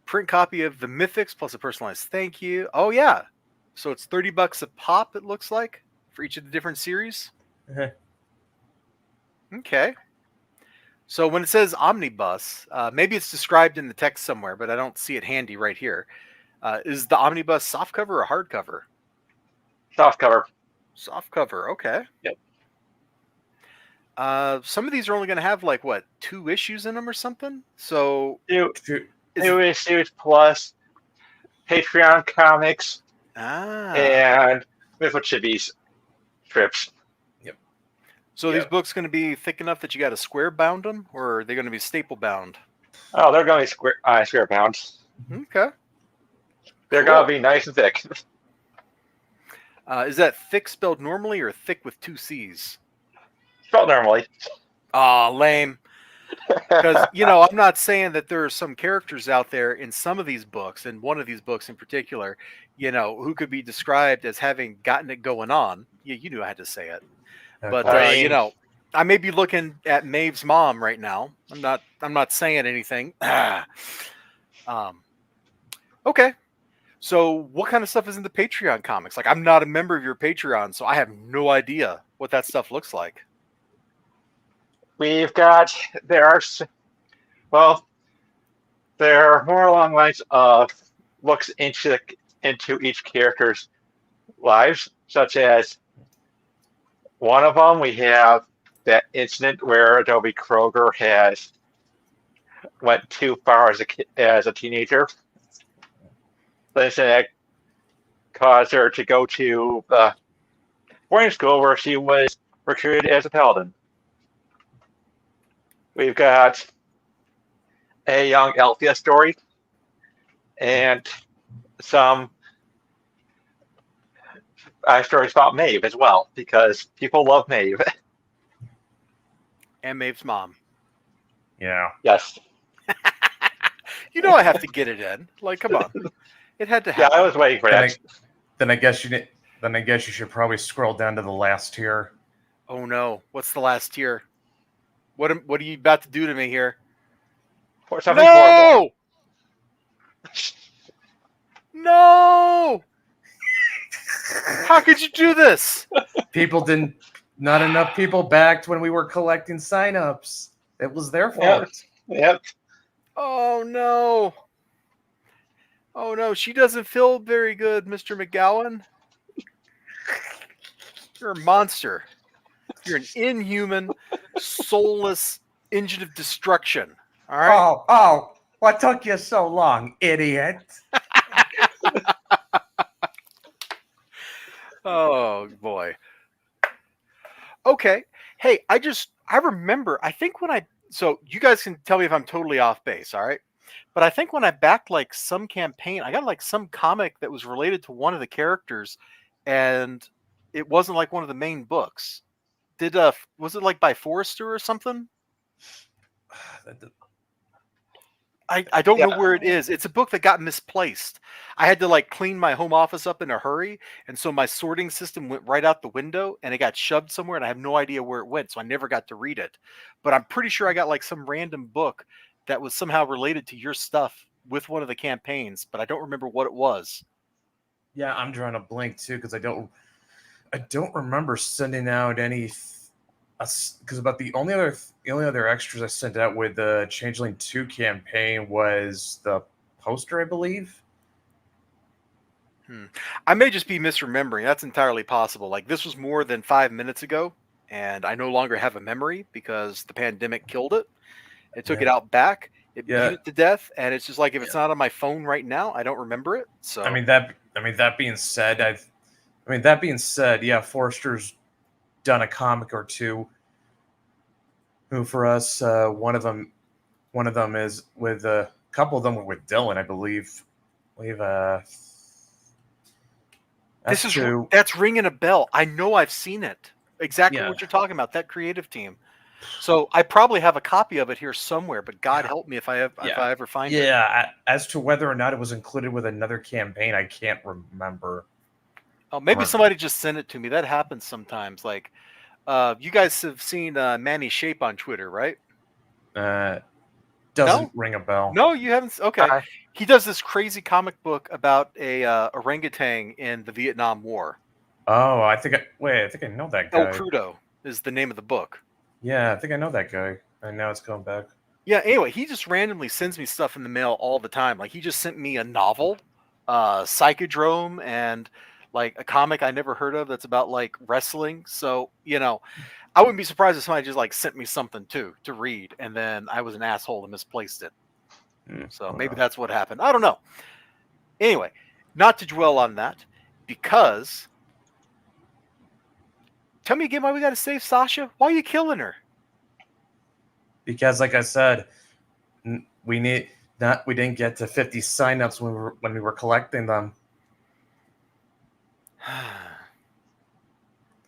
Print copy of the Mythics plus a personalized thank you. Oh yeah. So it's $30 a pop, it looks like, for each of the different series. Okay. So when it says omnibus, maybe it's described in the text somewhere, but I don't see it handy right here. Is the omnibus softcover or hardcover? Softcover. Softcover, okay. Yep. Some of these are only going to have like what, 2 issues in them or something. So Two issues plus Patreon comics and Mythic Chibi's strips. Yep. So these books going to be thick enough that you got to square bound them, or are they going to be staple bound? Oh, they're going to be square bound. Okay. They're going to be nice and thick. Is that thick spelled normally or thick with 2 C's? Spelled normally. Aw, lame. Because, I'm not saying that there are some characters out there in some of these books, and one of these books in particular, who could be described as having gotten it going on. You knew I had to say it. But, I may be looking at Maeve's mom right now. I'm not saying anything. Okay. So what kind of stuff is in the Patreon comics? Like, I'm not a member of your Patreon, so I have no idea what that stuff looks like. There are more along lines of looks into each character's lives, such as one of them, we have that incident where Adobe Kroger went too far as a teenager. The incident that caused her to go to boarding school where she was recruited as a paladin. We've got a young Althea story and some stories about Maeve as well, because people love Maeve. And Maeve's mom. Yeah. Yes. I have to get it in. Like, come on. It had to happen. Yeah, I was waiting for that. Then I guess you should probably scroll down to the last tier. Oh no! What's the last tier? What are you about to do to me here? Or something horrible. No! How could you do this? Not enough people backed when we were collecting signups. It was their fault. Yep. Oh no! Oh no, she doesn't feel very good, Mr. McGowan. You're a monster. You're an inhuman, soulless engine of destruction. All right? Oh, what took you so long, idiot? Oh boy. Okay. Hey, I remember, so you guys can tell me if I'm totally off base, all right? But I think when I backed like some campaign, I got like some comic that was related to one of the characters, and it wasn't like one of the main books. Was it like by Forrester or something? I don't know where it is. It's a book that got misplaced. I had to like clean my home office up in a hurry, and so my sorting system went right out the window, and it got shoved somewhere, and I have no idea where it went, so I never got to read it. But I'm pretty sure I got like some random book that was somehow related to your stuff with one of the campaigns, but I don't remember what it was. Yeah, I'm drawing a blank too because I don't remember sending out any. Because about the only other extras I sent out with the Changeling 2 campaign was the poster, I believe. I may just be misremembering. That's entirely possible. Like, this was more than 5 minutes ago, and I no longer have a memory because the pandemic killed it. It took it out back, It Yeah. beat it to death, and it's just like if it's not on my phone right now, I don't remember it. So that being said, that being said, yeah, Forrester's done a comic or two. Who for us, one of them is with a couple of them were with Dylan, I believe. this is two. that's ringing a bell. I know I've seen it. Exactly Yeah. what you're talking about. That creative team. So I probably have a copy of it here somewhere. But God help me if I ever find it. Yeah, as to whether or not it was included with another campaign, I can't remember. Oh, maybe somebody just sent it to me. That happens sometimes. Like, you guys have seen Manny Shape on Twitter, right? Doesn't ring a bell. No, you haven't. Okay, he does this crazy comic book about a orangutan in the Vietnam War. Oh, I think I know that guy. El Crudo is the name of the book. Yeah, I think I know that guy. And now it's going back. Yeah, anyway, he just randomly sends me stuff in the mail all the time. Like, he just sent me a novel, Psychodrome, and like a comic I never heard of that's about like wrestling. So, I wouldn't be surprised if somebody just like sent me something too to read, and then I was an asshole and misplaced it. So maybe that's what happened. I don't know. Anyway, not to dwell on that, because tell me again why we got to save Sasha. Why are you killing her? Because, like I said, we didn't get to 50 signups when we were collecting them.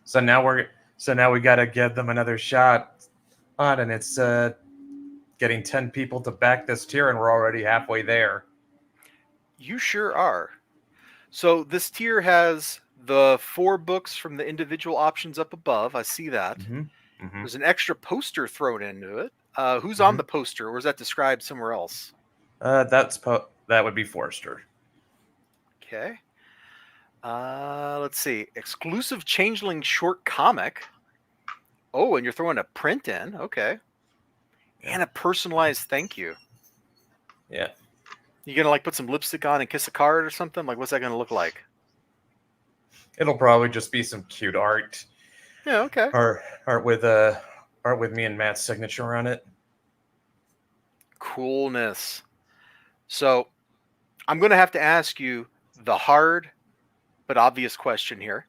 So now we got to give them another shot on, and it's getting 10 people to back this tier, and we're already halfway there. You sure are. So this tier has the 4 books from the individual options up above. I see that. Mm-hmm. There's an extra poster thrown into it. Who's on the poster, or is that described somewhere else? That would be Forrester. Okay. Let's see. Exclusive Changeling short comic. Oh, and you're throwing a print in. Okay. Yeah. And a personalized thank you. Yeah. You gonna like put some lipstick on and kiss a card or something? Like, what's that gonna look like? It'll probably just be some cute art. Yeah. Okay. Art with me and Matt's signature on it. Coolness. So, I'm gonna have to ask you the hard but obvious question here.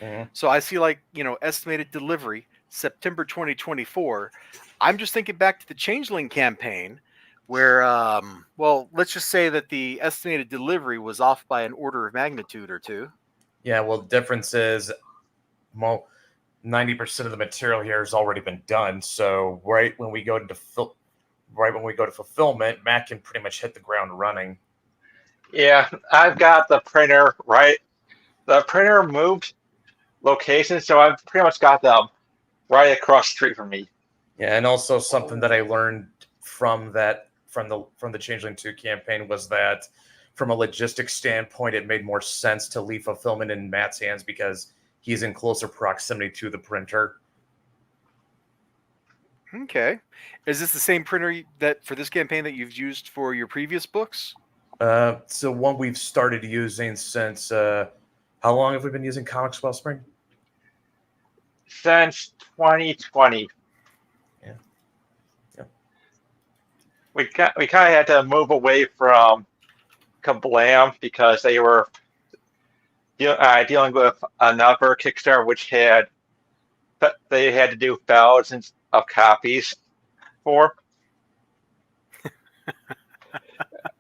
Mm-hmm. So I see estimated delivery September 2024. I'm just thinking back to the Changeling campaign where, let's just say that the estimated delivery was off by an order of magnitude or two. Yeah, well, the difference is 90% of the material here has already been done. So right when we go to fulfillment, Matt can pretty much hit the ground running. Yeah, I've got the printer right. The printer moved location, so I've pretty much got them right across the street from me. Yeah, and also something that I learned from the Changeling 2 campaign was that from a logistics standpoint, it made more sense to leave fulfillment in Matt's hands because he's in closer proximity to the printer. Okay. Is this the same printer that for this campaign that you've used for your previous books? So one we've started using since how long have we been using Comics Wellspring? Since 2020. Yeah. We kind of had to move away from Kablam because they were dealing with another Kickstarter which they had to do thousands of copies for.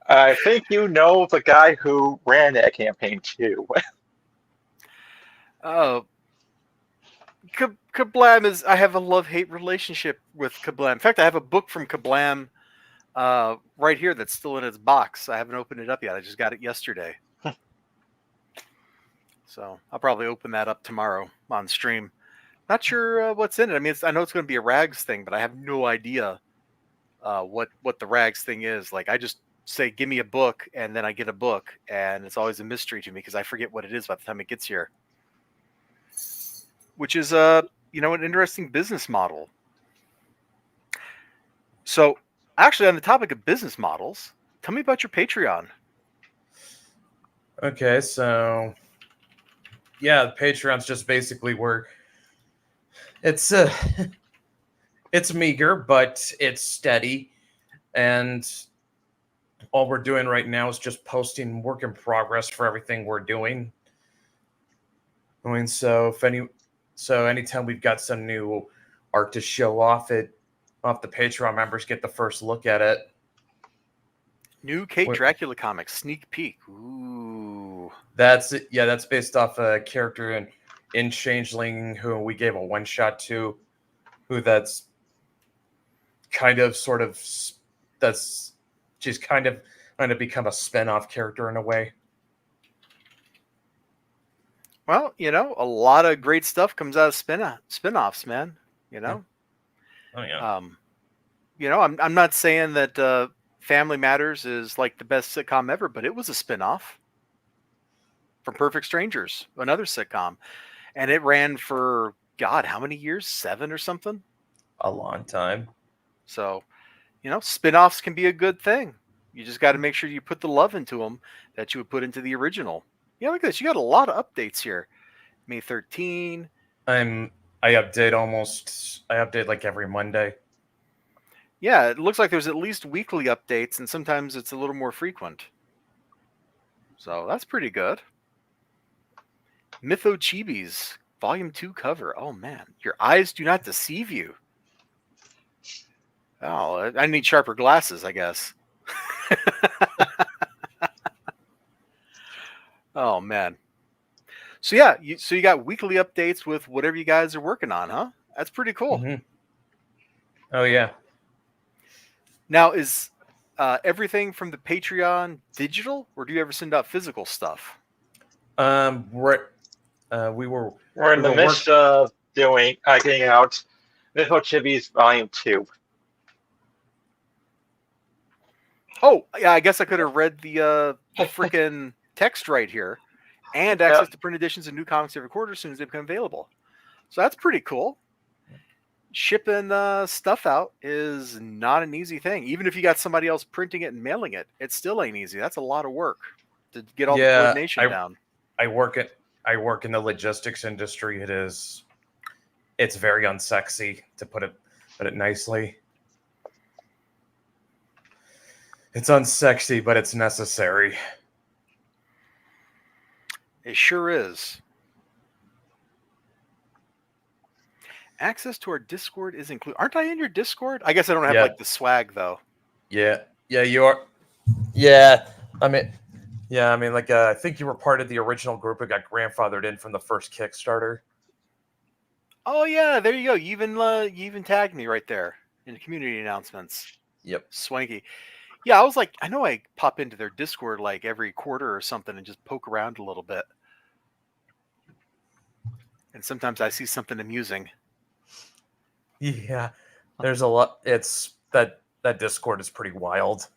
I think you know the guy who ran that campaign too. Oh, Kablam is. I have a love-hate relationship with Kablam. In fact, I have a book from Kablam right here that's still in its box. I haven't opened it up yet. I just got it yesterday. So I'll probably open that up tomorrow on stream. Not sure what's in it. I mean, I know it's going to be a rags thing, but I have no idea what the rags thing is. Like, I just say, give me a book, and then I get a book, and it's always a mystery to me because I forget what it is by the time it gets here. Which is an interesting business model. So, actually, on the topic of business models, tell me about your Patreon. Okay, so yeah, Patreon's just basically where it's meager, but it's steady. And all we're doing right now is just posting work in progress for everything we're doing. So anytime we've got some new art to show off, the Patreon members get the first look at it. New Kate Dracula comics sneak peek. Ooh, that's it. Yeah, that's based off a character in Changeling who we gave a one shot to, that's she's kind of become a spin-off character in a way. well, a lot of great stuff comes out of spin-offs, man. Oh yeah. I'm not saying that Family Matters is like the best sitcom ever, but it was a spin-off from Perfect Strangers, another sitcom, and it ran for God, how many years? 7 or something. A long time. So, spin-offs can be a good thing. You just got to make sure you put the love into them that you would put into the original. Yeah, look at this. You got a lot of updates here. May 13. I update like every Monday. Yeah, it looks like there's at least weekly updates, and sometimes it's a little more frequent. So that's pretty good. Mythochibis, Volume 2 cover. Oh, man. Your eyes do not deceive you. Oh, I need sharper glasses, I guess. Oh, man. So, yeah, you got weekly updates with whatever you guys are working on, huh? That's pretty cool. Mm-hmm. Oh, yeah. Now, is everything from the Patreon digital, or do you ever send out physical stuff? We're in the midst of getting out Mythochibis Volume 2. Oh, yeah, I guess I could have read the freaking text right here. And access to print editions and new comics every quarter as soon as they become available. So that's pretty cool. Shipping stuff out is not an easy thing. Even if you got somebody else printing it and mailing it, it still ain't easy. That's a lot of work to get all the coordination down. I work in the logistics industry. It's very unsexy, to put it nicely. It's unsexy, but it's necessary. It sure is. Access to our Discord is included. Aren't I in your Discord? I guess I don't have like the swag though. Yeah, you are. Yeah, I mean, I think you were part of the original group that got grandfathered in from the first Kickstarter. Oh yeah, there you go. You even tagged me right there in the community announcements. Yep, swanky. Yeah, I was like, I know I pop into their Discord like every quarter or something and just poke around a little bit. And sometimes I see something amusing. Yeah, there's a lot. It's that Discord is pretty wild.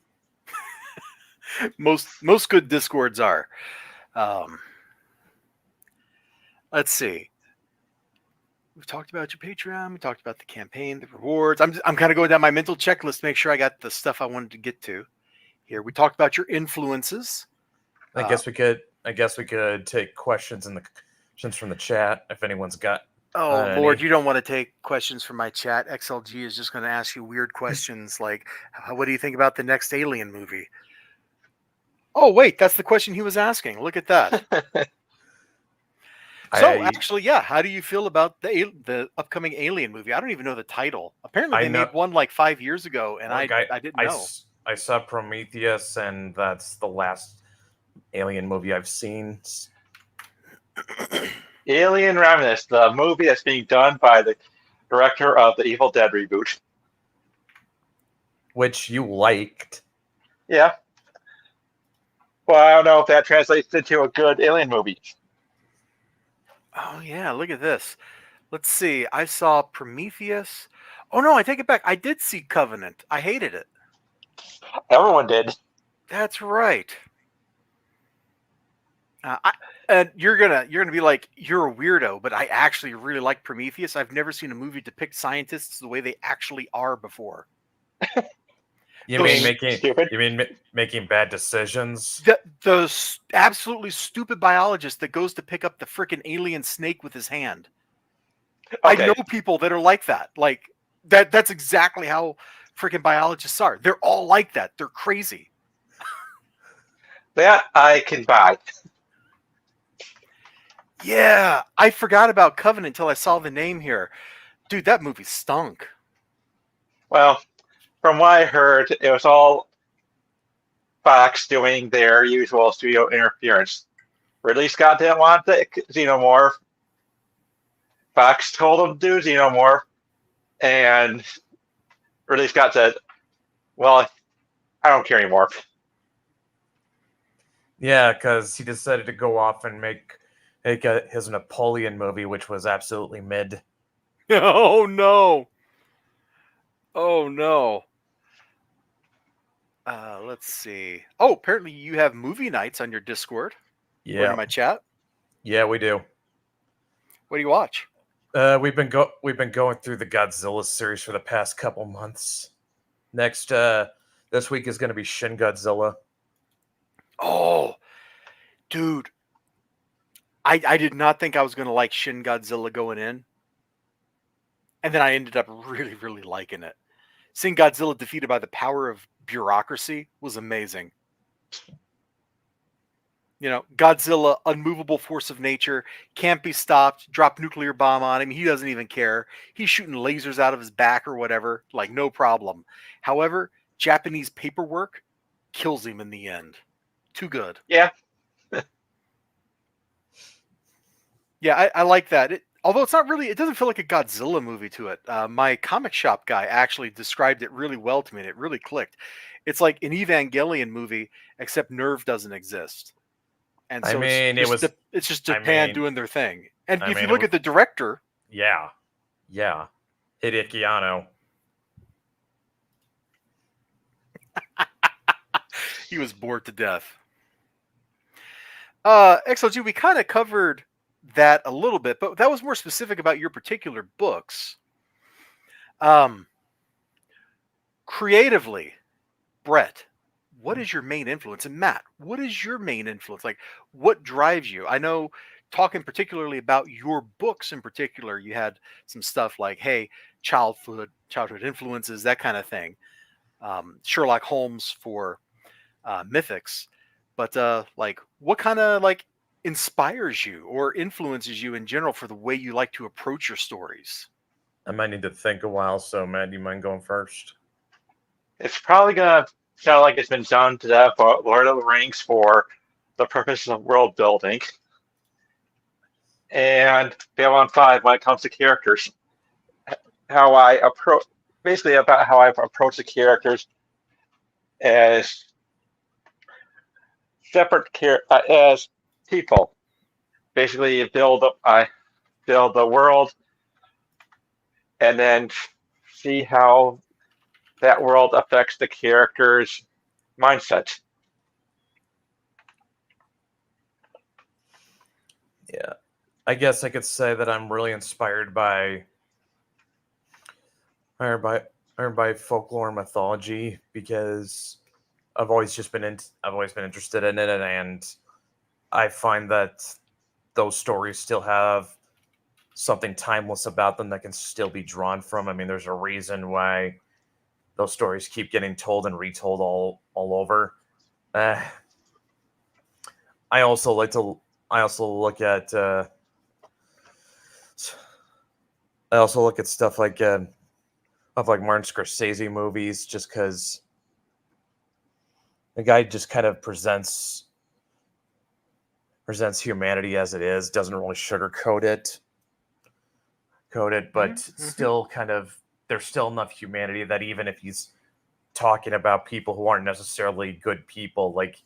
Most good Discords are. Let's see. We've talked about your Patreon. We talked about the campaign, the rewards. I'm kind of going down my mental checklist to make sure I got the stuff I wanted to get to. Here, we talked about your influences. I guess we could take questions from the chat if anyone's got. Oh Lord, you don't want to take questions from my chat. XLG is just going to ask you weird questions like, "What do you think about the next Alien movie?" Oh wait, that's the question he was asking. Look at that. Actually, yeah. How do you feel about the upcoming Alien movie? I don't even know the title. Apparently, they made one like 5 years ago, and I didn't know. I saw Prometheus, and that's the last Alien movie I've seen. Alien Remnants, the movie that's being done by the director of the Evil Dead reboot, which you liked. Yeah. Well, I don't know if that translates into a good Alien movie. Oh, yeah, look at this. Let's see. I saw Prometheus. Oh, no, I take it back. I did see Covenant. I hated it. Everyone did. That's right. And you're gonna be like, you're a weirdo, but I actually really like Prometheus. I've never seen a movie depict scientists the way they actually are before. You mean making bad decisions? The absolutely stupid biologist that goes to pick up the frickin' alien snake with his hand. Okay. I know people that are like that. Like that's exactly how freaking biologists are. They're all like that. They're crazy. That I can buy. Yeah, I forgot about Covenant until I saw the name here. Dude, that movie stunk. Well, from what I heard, it was all Fox doing their usual studio interference. Ridley Scott didn't want the Xenomorph. Fox told him to do Xenomorph, and Ridley Scott said, "Well, I don't care anymore." Yeah, because he decided to go off and make his Napoleon movie, which was absolutely mid. Oh no. Oh no. Let's see. Oh, apparently you have movie nights on your Discord. According to Yeah, my chat. yeah, we do. What do you watch? We've been going through the Godzilla series for the past couple months. Next, this week is going to be Shin Godzilla. Oh, dude. I did not think I was going to like Shin Godzilla going in. And then I ended up really, really liking it. Seeing Godzilla defeated by the power of bureaucracy was amazing. You know, Godzilla, unmovable force of nature, can't be stopped, drop nuclear bomb on him. He doesn't even care. He's shooting lasers out of his back or whatever, like no problem. However, Japanese paperwork kills him in the end. Too good. Yeah, Yeah, I like that. Although it's not really, it doesn't feel like a Godzilla movie to it. My comic shop guy actually described it really well to me, and it really clicked. It's like an Evangelion movie, except Nerve doesn't exist. And I so mean, it's just Japan doing their thing. And I if mean, you it look was- at the director, yeah, Hideaki Anno. he was bored to death. XLG, we kind of covered that a little bit, but that was more specific about your particular books. Creatively, Brett, what is your main influence? And Matt, what is your main influence? Like, what drives you? I know, talking particularly about your books in particular, you had some stuff like, hey, childhood influences, that kind of thing. Sherlock Holmes for Mythics, but like, what kind of like inspires you or influences you in general for the way you like to approach your stories? I might need to think a while. So, Matt, do you mind going first? it's probably gonna sound like it's been done to death for Lord of the Rings for the purposes of world building, and Babylon 5 when it comes to characters. How I approach, basically about how I approach the characters as as people. Basically, I build the world, and then see how that world affects the character's mindset. Yeah, I guess I could say that I'm really inspired or by or by folklore and mythology because I've always been interested in it, and I find that those stories still have something timeless about them that can still be drawn from. I mean, there's a reason why those stories keep getting told and retold all over. Uh, I also like to. I also look at. I also look at stuff like of like Martin Scorsese movies, just because the guy just kind of presents humanity as it is, doesn't really sugarcoat it, but still kind of there's still enough humanity that even if he's talking about people who aren't necessarily good people, like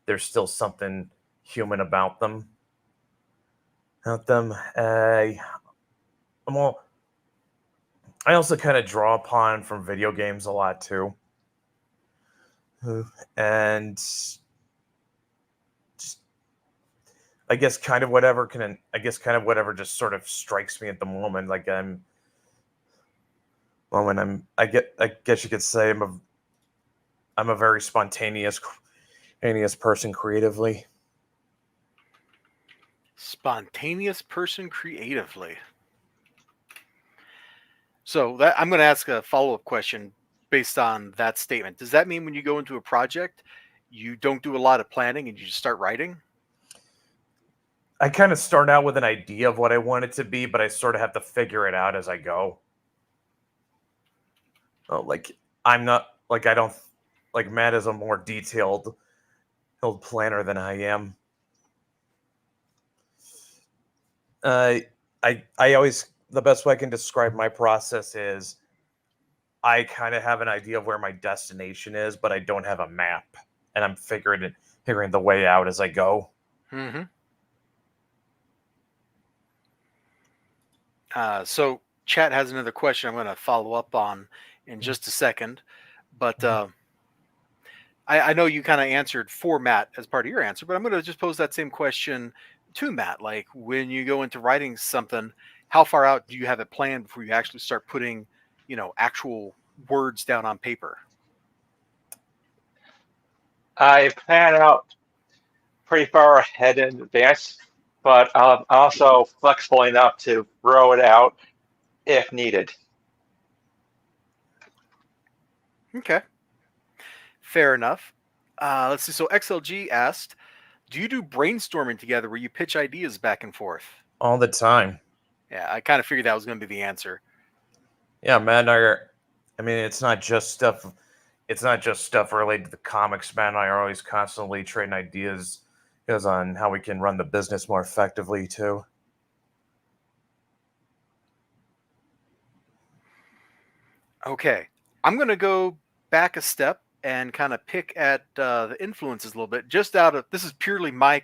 there's still something human about them. I'm all, I also kind of draw upon from video games a lot too. And just, I guess kind of whatever just sort of strikes me at the moment. Like I guess you could say I'm a very spontaneous person creatively. Spontaneous person creatively. So that I'm going to ask a follow-up question based on that statement. Does that mean when you go into a project, you don't do a lot of planning and you just start writing? I kind of start out with an idea of what I want it to be, but I sort of have to figure it out as I go. Oh, like I'm not like I don't like Matt is a more detailed planner than I am. Uh, I always the best way I can describe my process is I kind of have an idea of where my destination is, but I don't have a map, and I'm figuring the way out as I go. Mm-hmm. So chat has another question I'm going to follow up on in just a second, but I know you kind of answered for Matt as part of your answer, but I'm going to just pose that same question to Matt. Like when you go into writing something, how far out do you have it planned before you actually start putting, actual words down on paper? I plan out pretty far ahead in advance, but I'm also flexible enough to throw it out if needed. Okay, fair enough. Let's see. So XLG asked, do you do brainstorming together where you pitch ideas back and forth? All the time. Yeah, I kind of figured that was going to be the answer. Yeah, Matt and I are. I mean, it's not just stuff. It's not just stuff related to the comics. Matt and I are always constantly trading ideas on how we can run the business more effectively too. Okay, I'm going to go back a step and kind of pick at the influences a little bit, just out of this is purely my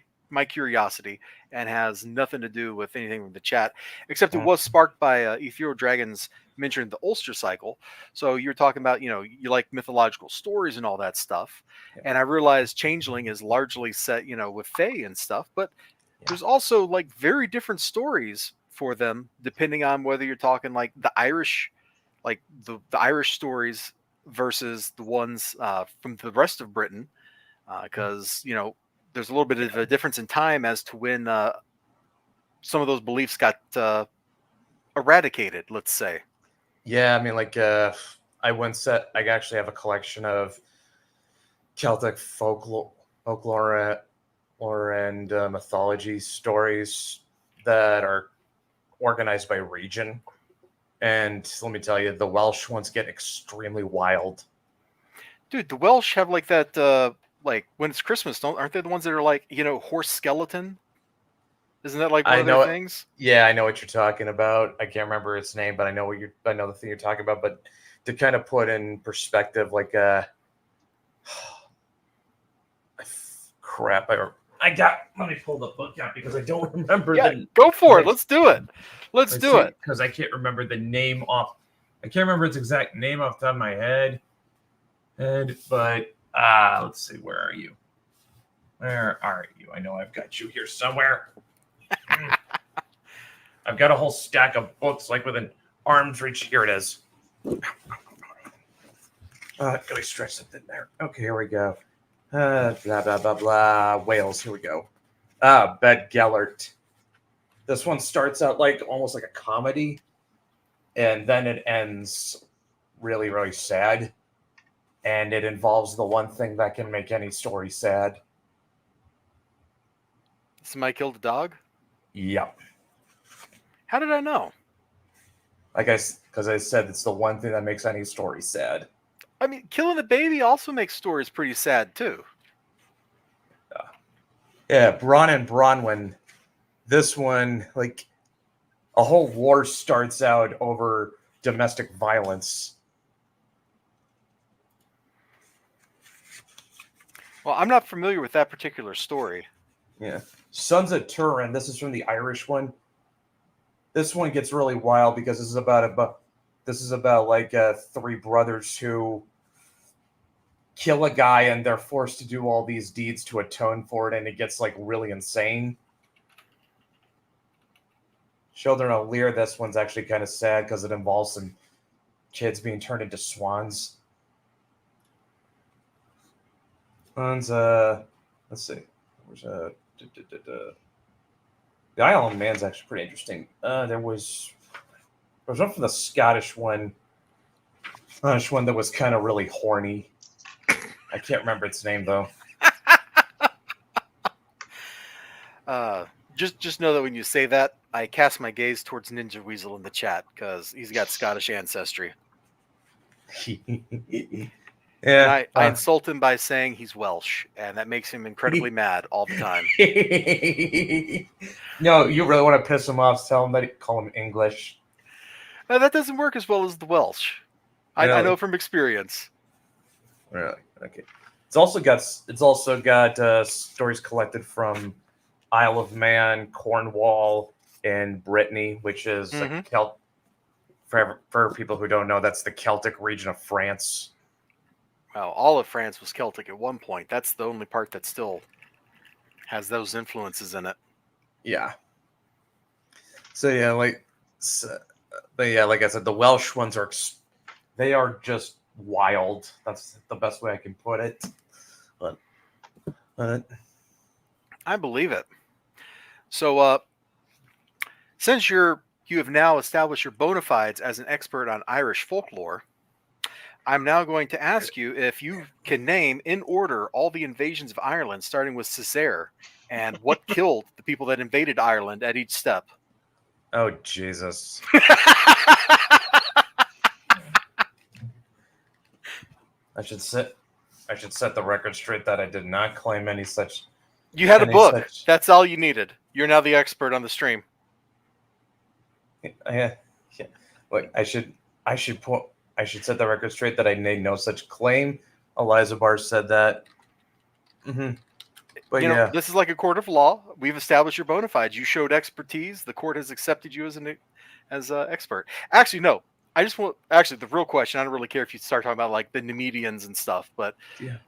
curiosity and has nothing to do with anything from the chat, except it was sparked by Ethereal Dragons mentioned the Ulster cycle. So you're talking about, you like mythological stories and all that stuff. Yeah. And I realized Changeling is largely set, with Fae and stuff, but Yeah. there's also like very different stories for them, depending on whether you're talking like the Irish, like the Irish stories versus the ones from the rest of Britain, because there's a little bit of a difference in time as to when some of those beliefs got eradicated. Let's say. Yeah, I mean, like I actually have a collection of Celtic folklore and mythology stories that are organized by region. And let me tell you, the Welsh ones get extremely wild. Dude, the Welsh have like that, like when it's Christmas, aren't they the ones that are like, horse skeleton? Isn't that like one I of their know. things? Yeah, I know what you're talking about. I can't remember its name, but I know the thing you're talking about. But to kind of put in perspective, like crap, let me pull the book out because I don't remember go for it. Let's do it. Let's do it. Because I can't remember the name I can't remember its exact name off the top of my head. But let's see, where are you? Where are you? I know I've got you here somewhere. I've got a whole stack of books like within arm's reach. Here it is. Let me stretch something there. Okay, here we go. Blah, blah, blah, blah. Wales, here we go. Bed Gellert. This one starts out like almost like a comedy, and then it ends really, really sad. And it involves the one thing that can make any story sad. Somebody killed a dog? Yep. How did I know? Because I said it's the one thing that makes any story sad. I mean, killing the baby also makes stories pretty sad too. Yeah, Bron and Bronwyn. This one, like, a whole war starts out over domestic violence. Well, I'm not familiar with that particular story. Yeah. Sons of Turin. This is from the Irish one. This one gets really wild because this is about like three brothers who kill a guy and they're forced to do all these deeds to atone for it, and it gets like really insane. Children of Lear. This one's actually kind of sad because it involves some kids being turned into swans. One's let's see. The Isle of Man's actually pretty interesting. There was one from the Scottish one There's one that was kind of really horny. I can't remember its name though. Just know that when you say that, I cast my gaze towards Ninja Weasel in the chat because he's got Scottish ancestry. And Yeah. I insult him by saying he's Welsh, and that makes him incredibly mad all the time. No, you really want to piss him off, tell him that call him English. That doesn't work as well as the Welsh. I know from experience. Really? Okay. It's also got stories collected from Isle of Man, Cornwall, and Brittany, which is a for people who don't know, that's the Celtic region of France. Well, all of France was Celtic at one point. That's the only part that still has those influences in it. Yeah. So yeah, like I said, the Welsh ones they are just wild. That's the best way I can put it. But I believe it. So, since you have now established your bona fides as an expert on Irish folklore, I'm now going to ask you if you can name in order all the invasions of Ireland, starting with Cessair, and what killed the people that invaded Ireland at each step. oh Jesus. I should set the record straight that I did not claim any such. You had a book. That's all you needed. You're now the expert on the stream. Yeah. Look, I should set the record straight that I made no such claim. Eliza Barr said that. Mm-hmm. But know, this is like a court of law. We've established your bona fides. You showed expertise. The court has accepted you as an expert. Actually, no. The real question. I don't really care if you start talking about like the Nemedians and stuff, but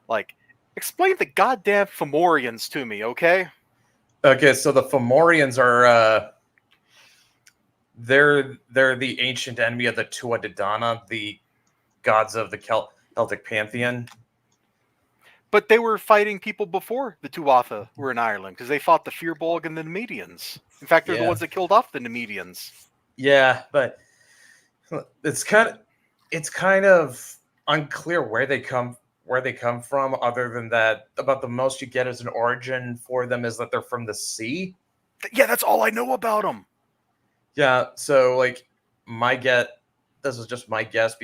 like, explain the goddamn Fomorians to me, okay? Okay, so the Fomorians are they're the ancient enemy of the Tuatha De Danann, the gods of the Celtic pantheon. But they were fighting people before the Tuatha were in Ireland because they fought the Firbolg and the Nemedians. In fact, they're the ones that killed off the Nemedians. Yeah, but it's kind of unclear where they come from. Other than that, about the most you get as an origin for them is that they're from the sea. Yeah, that's all I know about them. Yeah, so like this is just my guess,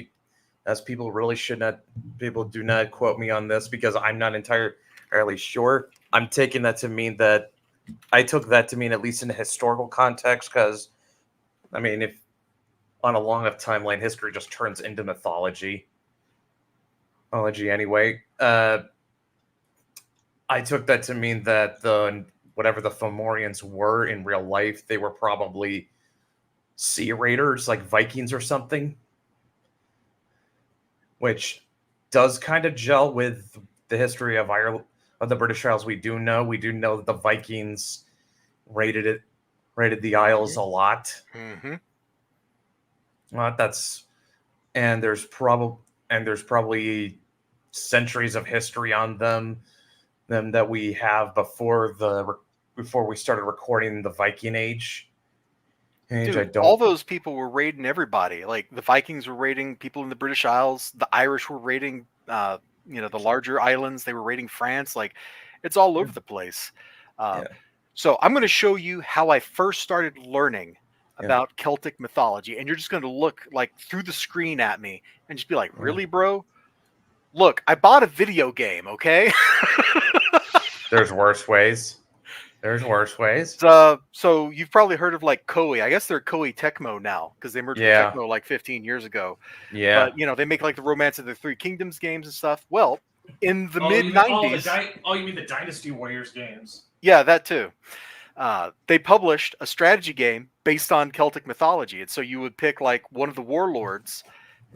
as people do not quote me on this because I'm not entirely sure. I'm taking that to mean that I took that to mean at least in a historical context, because I mean, if on a long enough timeline, history just turns into mythology. Anyway, I took that to mean that whatever the Fomorians were in real life, they were probably sea raiders, like Vikings or something, which does kind of gel with the history of Ireland, of the British Isles. We do know that the Vikings raided the Isles a lot. Mm-hmm. There's probably centuries of history on them that we have before we started recording the Viking Age. Dude, all those people were raiding everybody. Like the Vikings were raiding people in the British Isles. The Irish were raiding, the larger islands. They were raiding France. Like, it's all over the place. So I'm going to show you how I first started learning about Celtic mythology, and you're just going to look like through the screen at me and just be like, "Really, bro? Look, I bought a video game. Okay." There's worse ways. So you've probably heard of like Koei. I guess they're Koei Tecmo now because they merged with Tecmo like 15 years ago. Yeah. But they make like the Romance of the Three Kingdoms games and stuff. Well, in the mid-90s. You mean the Dynasty Warriors games? Yeah, that too. They published a strategy game based on Celtic mythology. And so you would pick like one of the warlords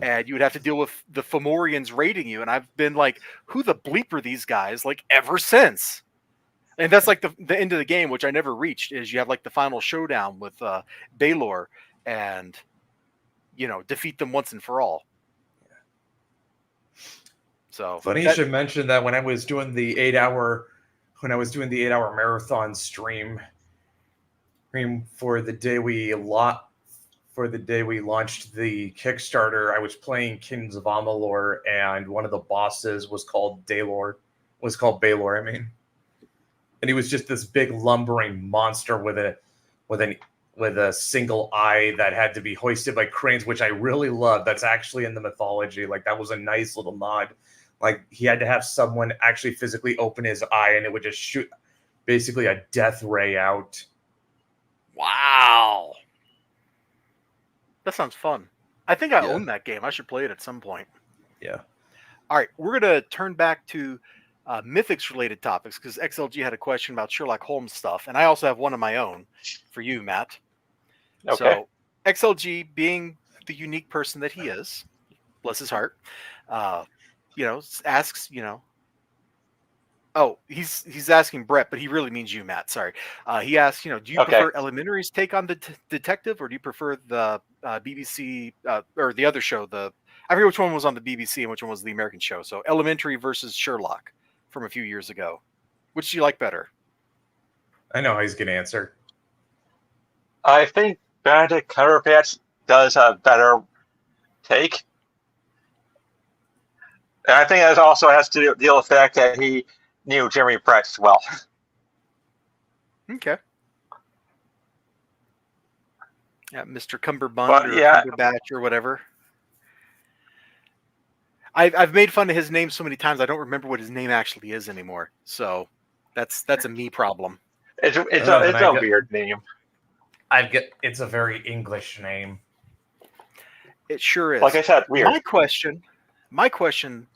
and you would have to deal with the Fomorians raiding you. And I've been like, who the bleep are these guys? Like ever since. And that's like the end of the game, which I never reached, is you have like the final showdown with Baelor and, defeat them once and for all. So funny you should mention that when I was doing the 8-hour marathon stream for the day we for the day we launched the Kickstarter, I was playing Kings of Amalur, and one of the bosses was called Baylor. I mean, and he was just this big lumbering monster with a single eye that had to be hoisted by cranes, which I really love. That's actually in the mythology. Like, that was a nice little nod. Like, he had to have someone actually physically open his eye, and it would just shoot basically a death ray out. Wow. That sounds fun. I think I Yeah. own that game. I should play it at some point. Yeah. All right, we're going to turn back to Mythics-related topics because XLG had a question about Sherlock Holmes stuff, and I also have one of my own for you, Matt. Okay. So XLG, being the unique person that he is, bless his heart, asks, oh, he's asking Brett, but he really means you, Matt. Sorry. He asks, do you Okay. prefer Elementary's take on the detective, or do you prefer the BBC or the other show? I forget which one was on the BBC and which one was the American show. So Elementary versus Sherlock from a few years ago. Which do you like better? I know how he's going to answer. I think Benedict Cumberbatch does a better take. And I think that also has to deal with the fact that he knew Jeremy Price well. Okay. Yeah, Mr. Cumberbund But, or yeah. Cumberbatch or whatever. I've made fun of his name so many times I don't remember what his name actually is anymore. So that's a me problem. It's a weird name. It's a very English name. It sure is. Like I said, weird. My question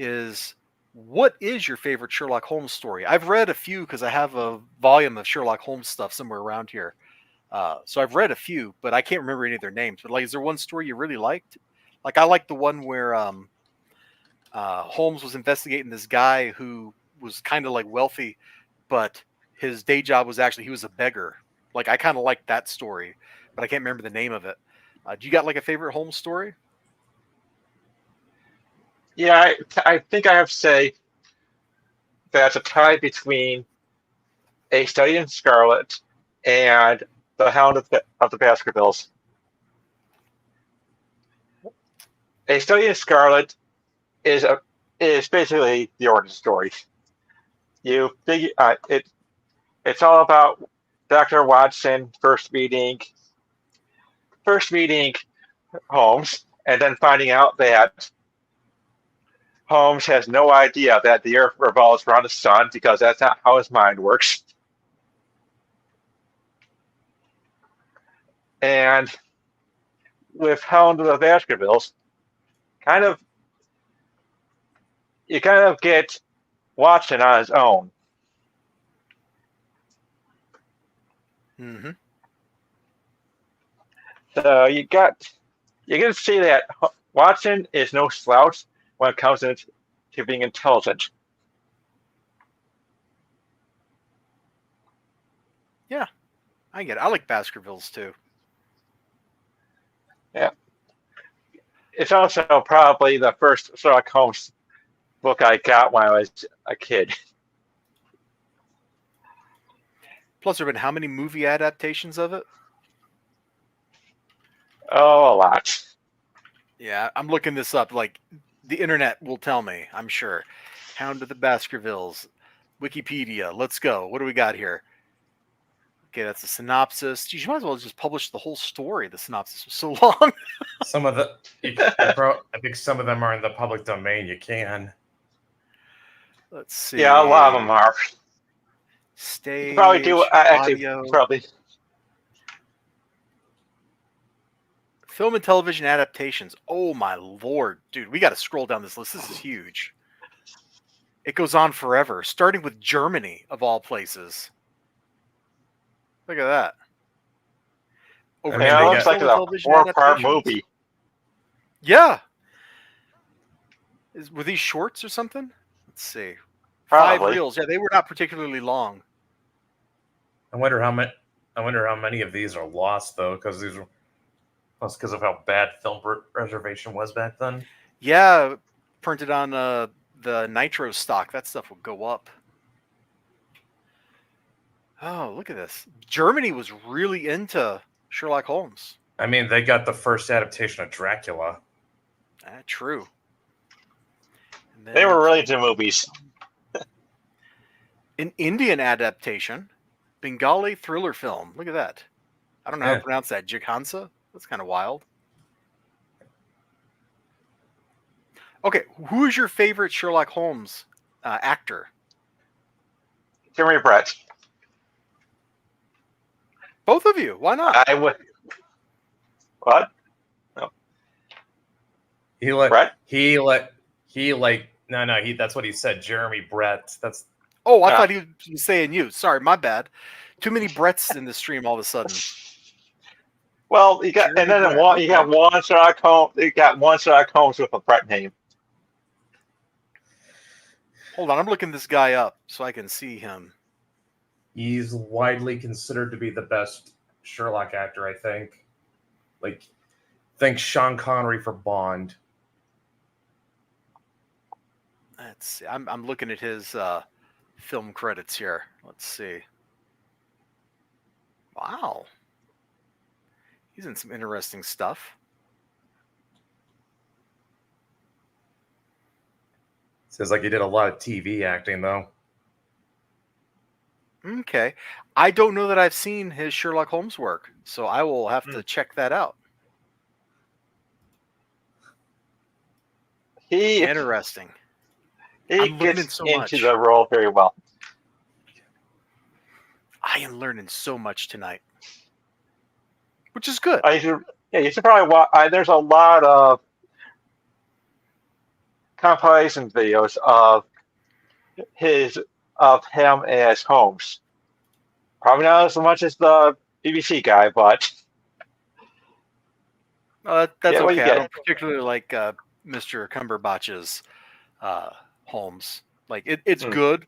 is, what is your favorite Sherlock Holmes story? I've read a few because I have a volume of Sherlock Holmes stuff somewhere around here. So I've read a few, but I can't remember any of their names. But like, is there one story you really liked? Like, I like the one where Holmes was investigating this guy who was kind of like wealthy, but his day job was actually he was a beggar. Like, I kind of like that story, but I can't remember the name of it. Do you got like a favorite Holmes story? Yeah, I think I have to say that's a tie between A Study in Scarlet and The Hound of the Baskervilles. A Study in Scarlet is basically the origin story. It's all about Dr. Watson first meeting Holmes, and then finding out that Holmes has no idea that the Earth revolves around the sun because that's not how his mind works. And with Hound of the Baskervilles, you kind of get Watson on his own. Mm-hmm. So you get to see that Watson is no slouch when it comes to being intelligent. Yeah, I get it. I like Baskervilles too. Yeah. It's also probably the first Sherlock Holmes book I got when I was a kid. Plus, there have been how many movie adaptations of it? Oh, a lot. Yeah, I'm looking this up. Like, the internet will tell me, I'm sure. Hound of the Baskervilles, Wikipedia. Let's go. What do we got here? Okay, that's a synopsis. Geez, you might as well just publish the whole story. The synopsis was so long. Some of I think some of them are in the public domain. You can. Let's see. Yeah, a lot of them are. Stage, You probably do audio, probably. film and television adaptations. Oh my lord, dude, we got to scroll down this list. This is huge. It goes on forever, starting with Germany of all places. Look at that. Over mean, Yeah, it 20 looks like film a and television 4-part adaptations. movie. Yeah. Were these shorts or something? Let's see. Probably. 5 reels. Yeah, they were not particularly long. I wonder how many of these are lost though, because of how bad film preservation was back then. Yeah, printed on the Nitro stock. That stuff would go up. Oh, look at this. Germany was really into Sherlock Holmes. I mean, they got the first adaptation of Dracula. True. And then They were really into movies. an Indian adaptation, Bengali thriller film. Look at that. I don't know how to pronounce that. Jighansa? That's kind of wild. Okay, who is your favorite Sherlock Holmes actor? Jeremy Brett. Both of you. Why not? I would. What? Brett? No, that's what he said. Jeremy Brett. That's. Oh, I thought he was saying you. Sorry, my bad. Too many Bretts in the stream all of a sudden. Well, you got Jeremy and then Brett, one, you got one Sherlock Holmes. You got one Sherlock Holmes with a Brett name. Hold on, I'm looking this guy up so I can see him. He's widely considered to be the best Sherlock actor, I think. Think Sean Connery for Bond. Let's see. I'm looking at his film credits here. Let's see. Wow. He's in some interesting stuff. Says like he did a lot of TV acting, though. Okay. I don't know that I've seen his Sherlock Holmes work, so I will have to check that out. Interesting. He gets into the role very well. I am learning so much tonight, which is good. You should probably watch. There's a lot of compilation videos of him as Holmes. Probably not as much as the BBC guy, but that's okay. I don't particularly like Mr. Cumberbatch's Holmes. Like it's good,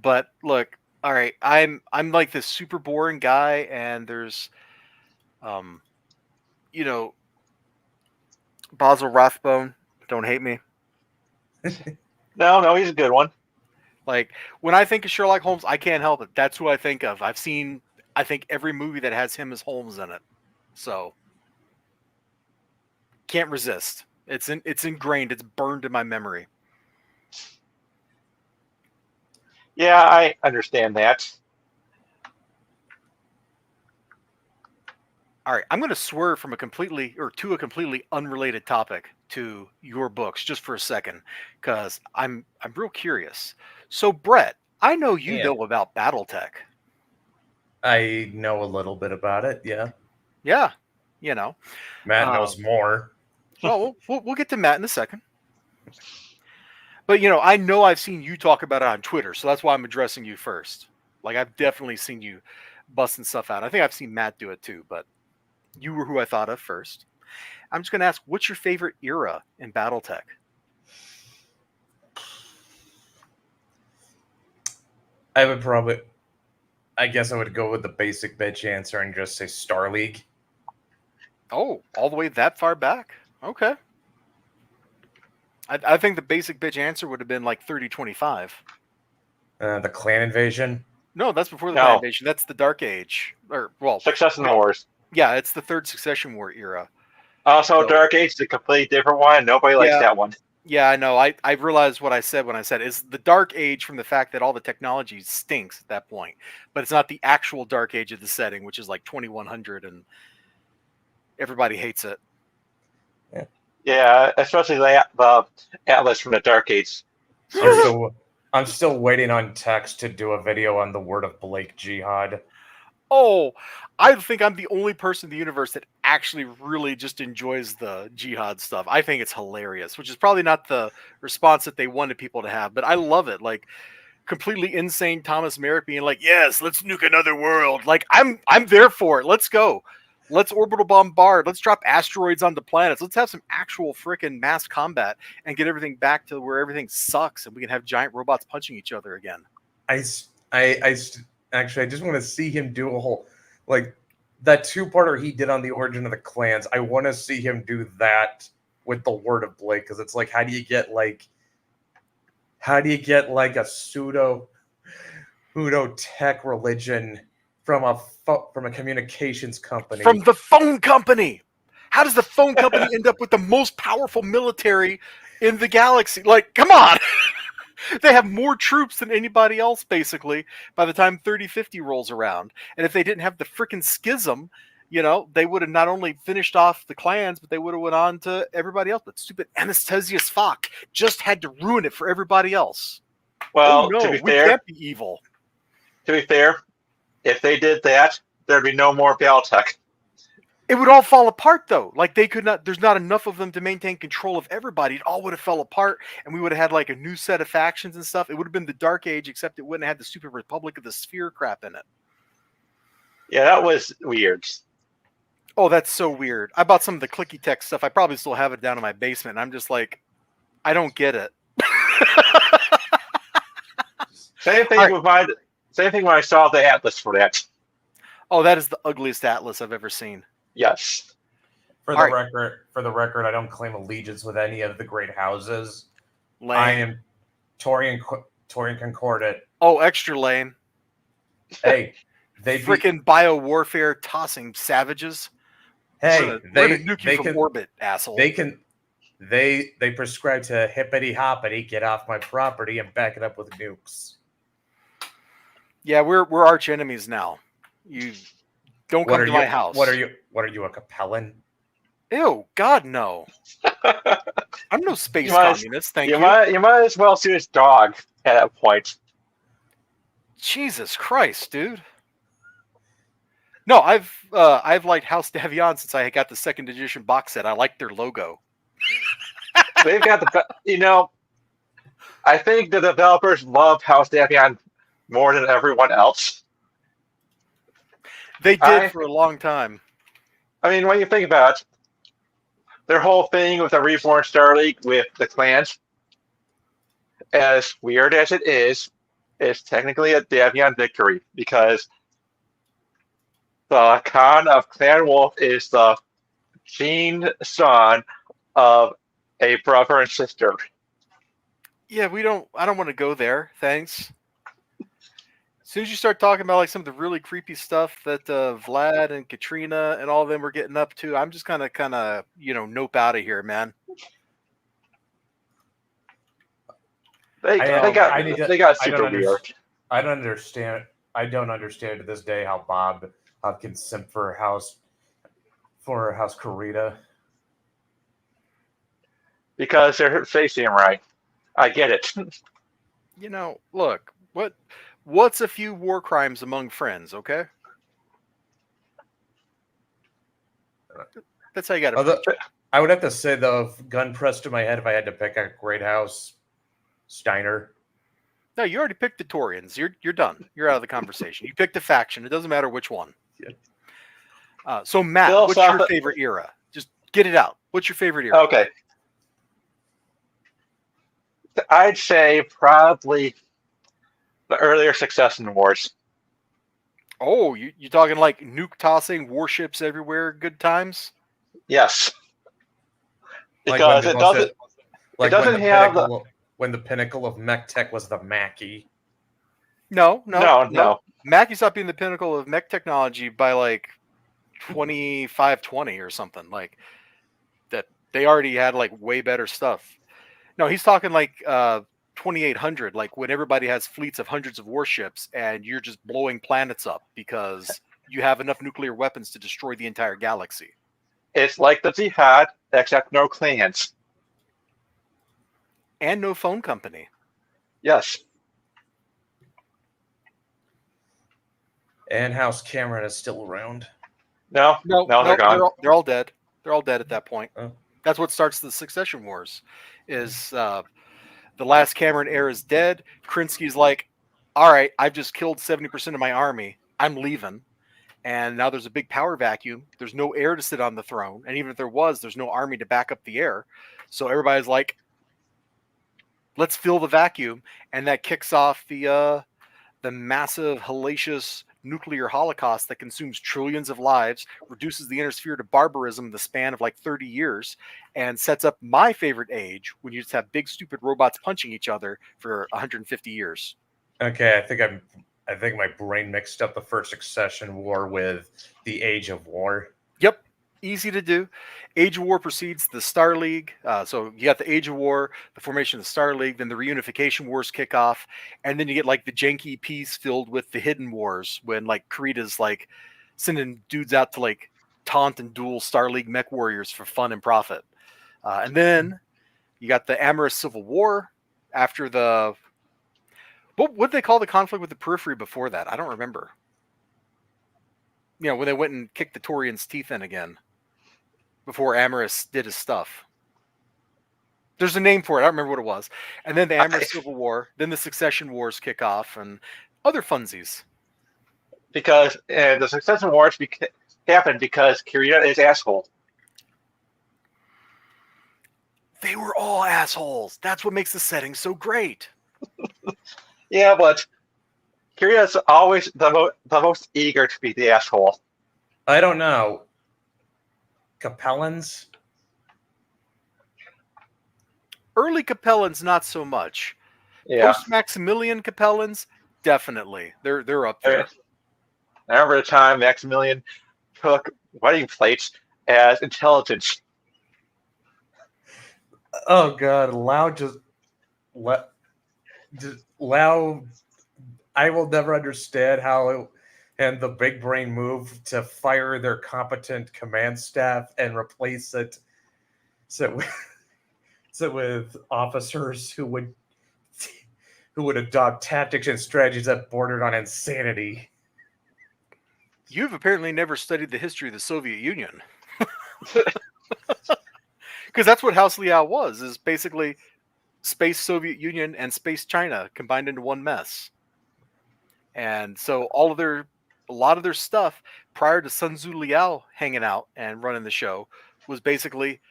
but look, all right, I'm like this super boring guy, and there's Basil Rathbone. Don't hate me. No, he's a good one. Like when I think of Sherlock Holmes, I can't help it. That's who I think of. I've seen, I think, every movie that has him as Holmes in it. So can't resist. It's ingrained. It's burned in my memory. Yeah, I understand that. All right, I'm going to swerve from to a completely unrelated topic to your books just for a second, because I'm real curious. So, Brett, I know you know about BattleTech. I know a little bit about it. Yeah. Yeah, Matt knows more. Well, we'll get to Matt in a second. But I know I've seen you talk about it on Twitter, so that's why I'm addressing you first. Like I've definitely seen you busting stuff out. I think I've seen Matt do it too, but you were who I thought of first. I'm just going to ask, what's your favorite era in BattleTech? I guess I would go with the basic bitch answer and just say Star League. Oh, all the way that far back? Okay. I think the basic bitch answer would have been like 3025. The Clan Invasion? No, that's before the Clan Invasion. That's the Dark Age. Succession Wars. Yeah, it's the third Succession War era. Also, Dark Age is a completely different one. Nobody likes that one. Yeah, I know. I realized what I said when I said is the Dark Age from the fact that all the technology stinks at that point, but it's not the actual Dark Age of the setting, which is like 2100, and everybody hates it. Yeah, especially the Atlas from the Dark Age. I'm still waiting on Tex to do a video on the word of Blake Jihad. Oh, I think I'm the only person in the universe that actually really just enjoys the jihad stuff. I think it's hilarious, which is probably not the response that they wanted people to have, but I love it. Like completely insane Thomas Merrick being like, "Yes, let's nuke another world." Like I'm there for it. Let's go. Let's orbital bombard. Let's drop asteroids onto planets. Let's have some actual freaking mass combat and get everything back to where everything sucks and we can have giant robots punching each other again. Actually, I just want to see him do a whole, like, that two-parter he did on the origin of the clans. I want to see him do that with the word of Blake, because it's like, how do you get like a pseudo tech religion from a communications company. From the phone company. How does the phone company end up with the most powerful military in the galaxy? Like, come on. They have more troops than anybody else, basically, by the time 3050 rolls around. And if they didn't have the frickin' schism, they would have not only finished off the clans, but they would have went on to everybody else. But stupid Anastasius Fock just had to ruin it for everybody else. Well, no, to be we fair, can't be evil. If they did that, there'd be no more Battletech. It would all fall apart, though. Like, they could not. There's not enough of them to maintain control of everybody. It all would have fell apart, and we would have had like a new set of factions and stuff. It would have been the Dark Age, except it wouldn't have had the Super Republic of the Sphere crap in it. Yeah, that was weird. Oh, that's so weird. I bought some of the clicky text stuff. I probably still have it down in my basement. And I'm just like, I don't get it. Same thing when I saw the Atlas for that. Oh, that is the ugliest Atlas I've ever seen. Yes. For the record, I don't claim allegiance with any of the great houses. Lame. I am Torian Concordat. Oh, extra lame. Hey, they freaking bio-warfare tossing savages. Hey, they nuke you from orbit, asshole. They prescribe to hippity hoppity, get off my property, and back it up with nukes. Yeah, we're arch enemies now. You don't come to my house. What are you, a Capellan? Ew, God no. I'm no space communist. Thank you. You might as well see his dog at that point. Jesus Christ, dude. No, I've liked House Davion since I got the 2nd edition box set. I like their logo. They've got I think the developers love House Davion more than everyone else. They did for a long time. I mean, when you think about it, their whole thing with the Reborn Star League with the clans, as weird as it is technically a Davion victory because the Khan of Clan Wolf is the gene son of a brother and sister. Yeah, I don't want to go there. Thanks. As soon as you start talking about like some of the really creepy stuff that Vlad and Katrina and all of them were getting up to, I'm just kind of nope out of here, man. They got super weird. I don't understand. I don't understand to this day how Bob can simp for House Karita. Because they're facing him right. I get it. Look, what's a few war crimes among friends, okay? That's how you got to. I would have to say, though, gun pressed to my head, if I had to pick a great house, Steiner. No, you already picked the Torians. You're done. You're out of the conversation. You picked a faction. It doesn't matter which one. Yeah. So, Matt, what's your favorite era? Just get it out. What's your favorite era? Okay. I'd say probably the earlier Succession Wars. Oh, you talking like nuke tossing, warships everywhere, good times? Yes. Because it doesn't have when the pinnacle of mech tech was the Mackie. No. Mackie stopped being the pinnacle of mech technology by like 2520 or something. Like that, they already had like way better stuff. No, he's talking like 2800, like when everybody has fleets of hundreds of warships and you're just blowing planets up because you have enough nuclear weapons to destroy the entire galaxy. It's like the Jihad, except no clans. And no phone company. Yes. And House Cameron is still around. No, they're gone. They're all dead. They're all dead at that point. Oh. That's what starts the Succession Wars. Is the last Cameron heir is dead. Krinsky's like, all right, I've just killed 70% of my army. I'm leaving. And now there's a big power vacuum. There's no heir to sit on the throne. And even if there was, there's no army to back up the heir. So everybody's like, let's fill the vacuum. And that kicks off the massive, hellacious nuclear holocaust that consumes trillions of lives, reduces the inner sphere to barbarism in the span of like 30 years, and sets up my favorite age when you just have big, stupid robots punching each other for 150 years. Okay, I think I think my brain mixed up the first Succession War with the Age of War. Yep, easy to do. Age of War precedes the Star League. So you got the Age of War, the formation of the Star League, then the reunification wars kick off, and then you get like the janky piece filled with the hidden wars when like Kurita's like sending dudes out to like taunt and duel Star League mech warriors for fun and profit. And then you got the Amorous Civil War after the what did they call the conflict with the Periphery before that? I don't remember. You know, when they went and kicked the Taurians' teeth in again before Amorous did his stuff. There's a name for it. I don't remember what it was. And then the Amorous Civil War, then the Succession Wars kick off, and other funsies. Because the Succession Wars happened because Kurita is asshole. They were all assholes. That's what makes the setting so great. Yeah, but Kurita's always the most eager to be the asshole. I don't know. Capellans? Early Capellans, not so much. Yeah. Post-Maximilian Capellans, definitely. They're up there. I remember the time Maximilian took wedding plates as intelligence. Oh god, Lau. I will never understand how, and the big brain move to fire their competent command staff and replace it with officers who would adopt tactics and strategies that bordered on insanity. You've apparently never studied the history of the Soviet Union. Because that's what House Liao was, is basically Space Soviet Union and Space China combined into one mess. And so a lot of their stuff prior to Sun Tzu Liao hanging out and running the show was basically,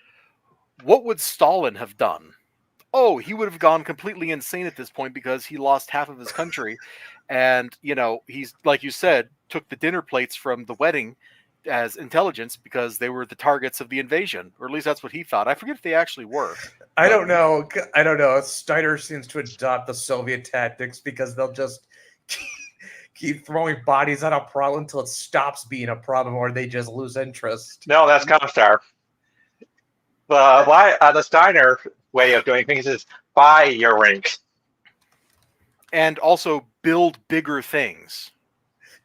what would Stalin have done? Oh, he would have gone completely insane at this point because he lost half of his country. And, you know, he's, like you said, took the dinner plates from the wedding as intelligence because they were the targets of the invasion, or at least that's what he thought. I forget if they actually were. I don't know. Steiner seems to adopt the Soviet tactics because they'll just keep throwing bodies at a problem until it stops being a problem, or they just lose interest. No, that's Comstar. The Steiner way of doing things is buy your ranks. And also build bigger things.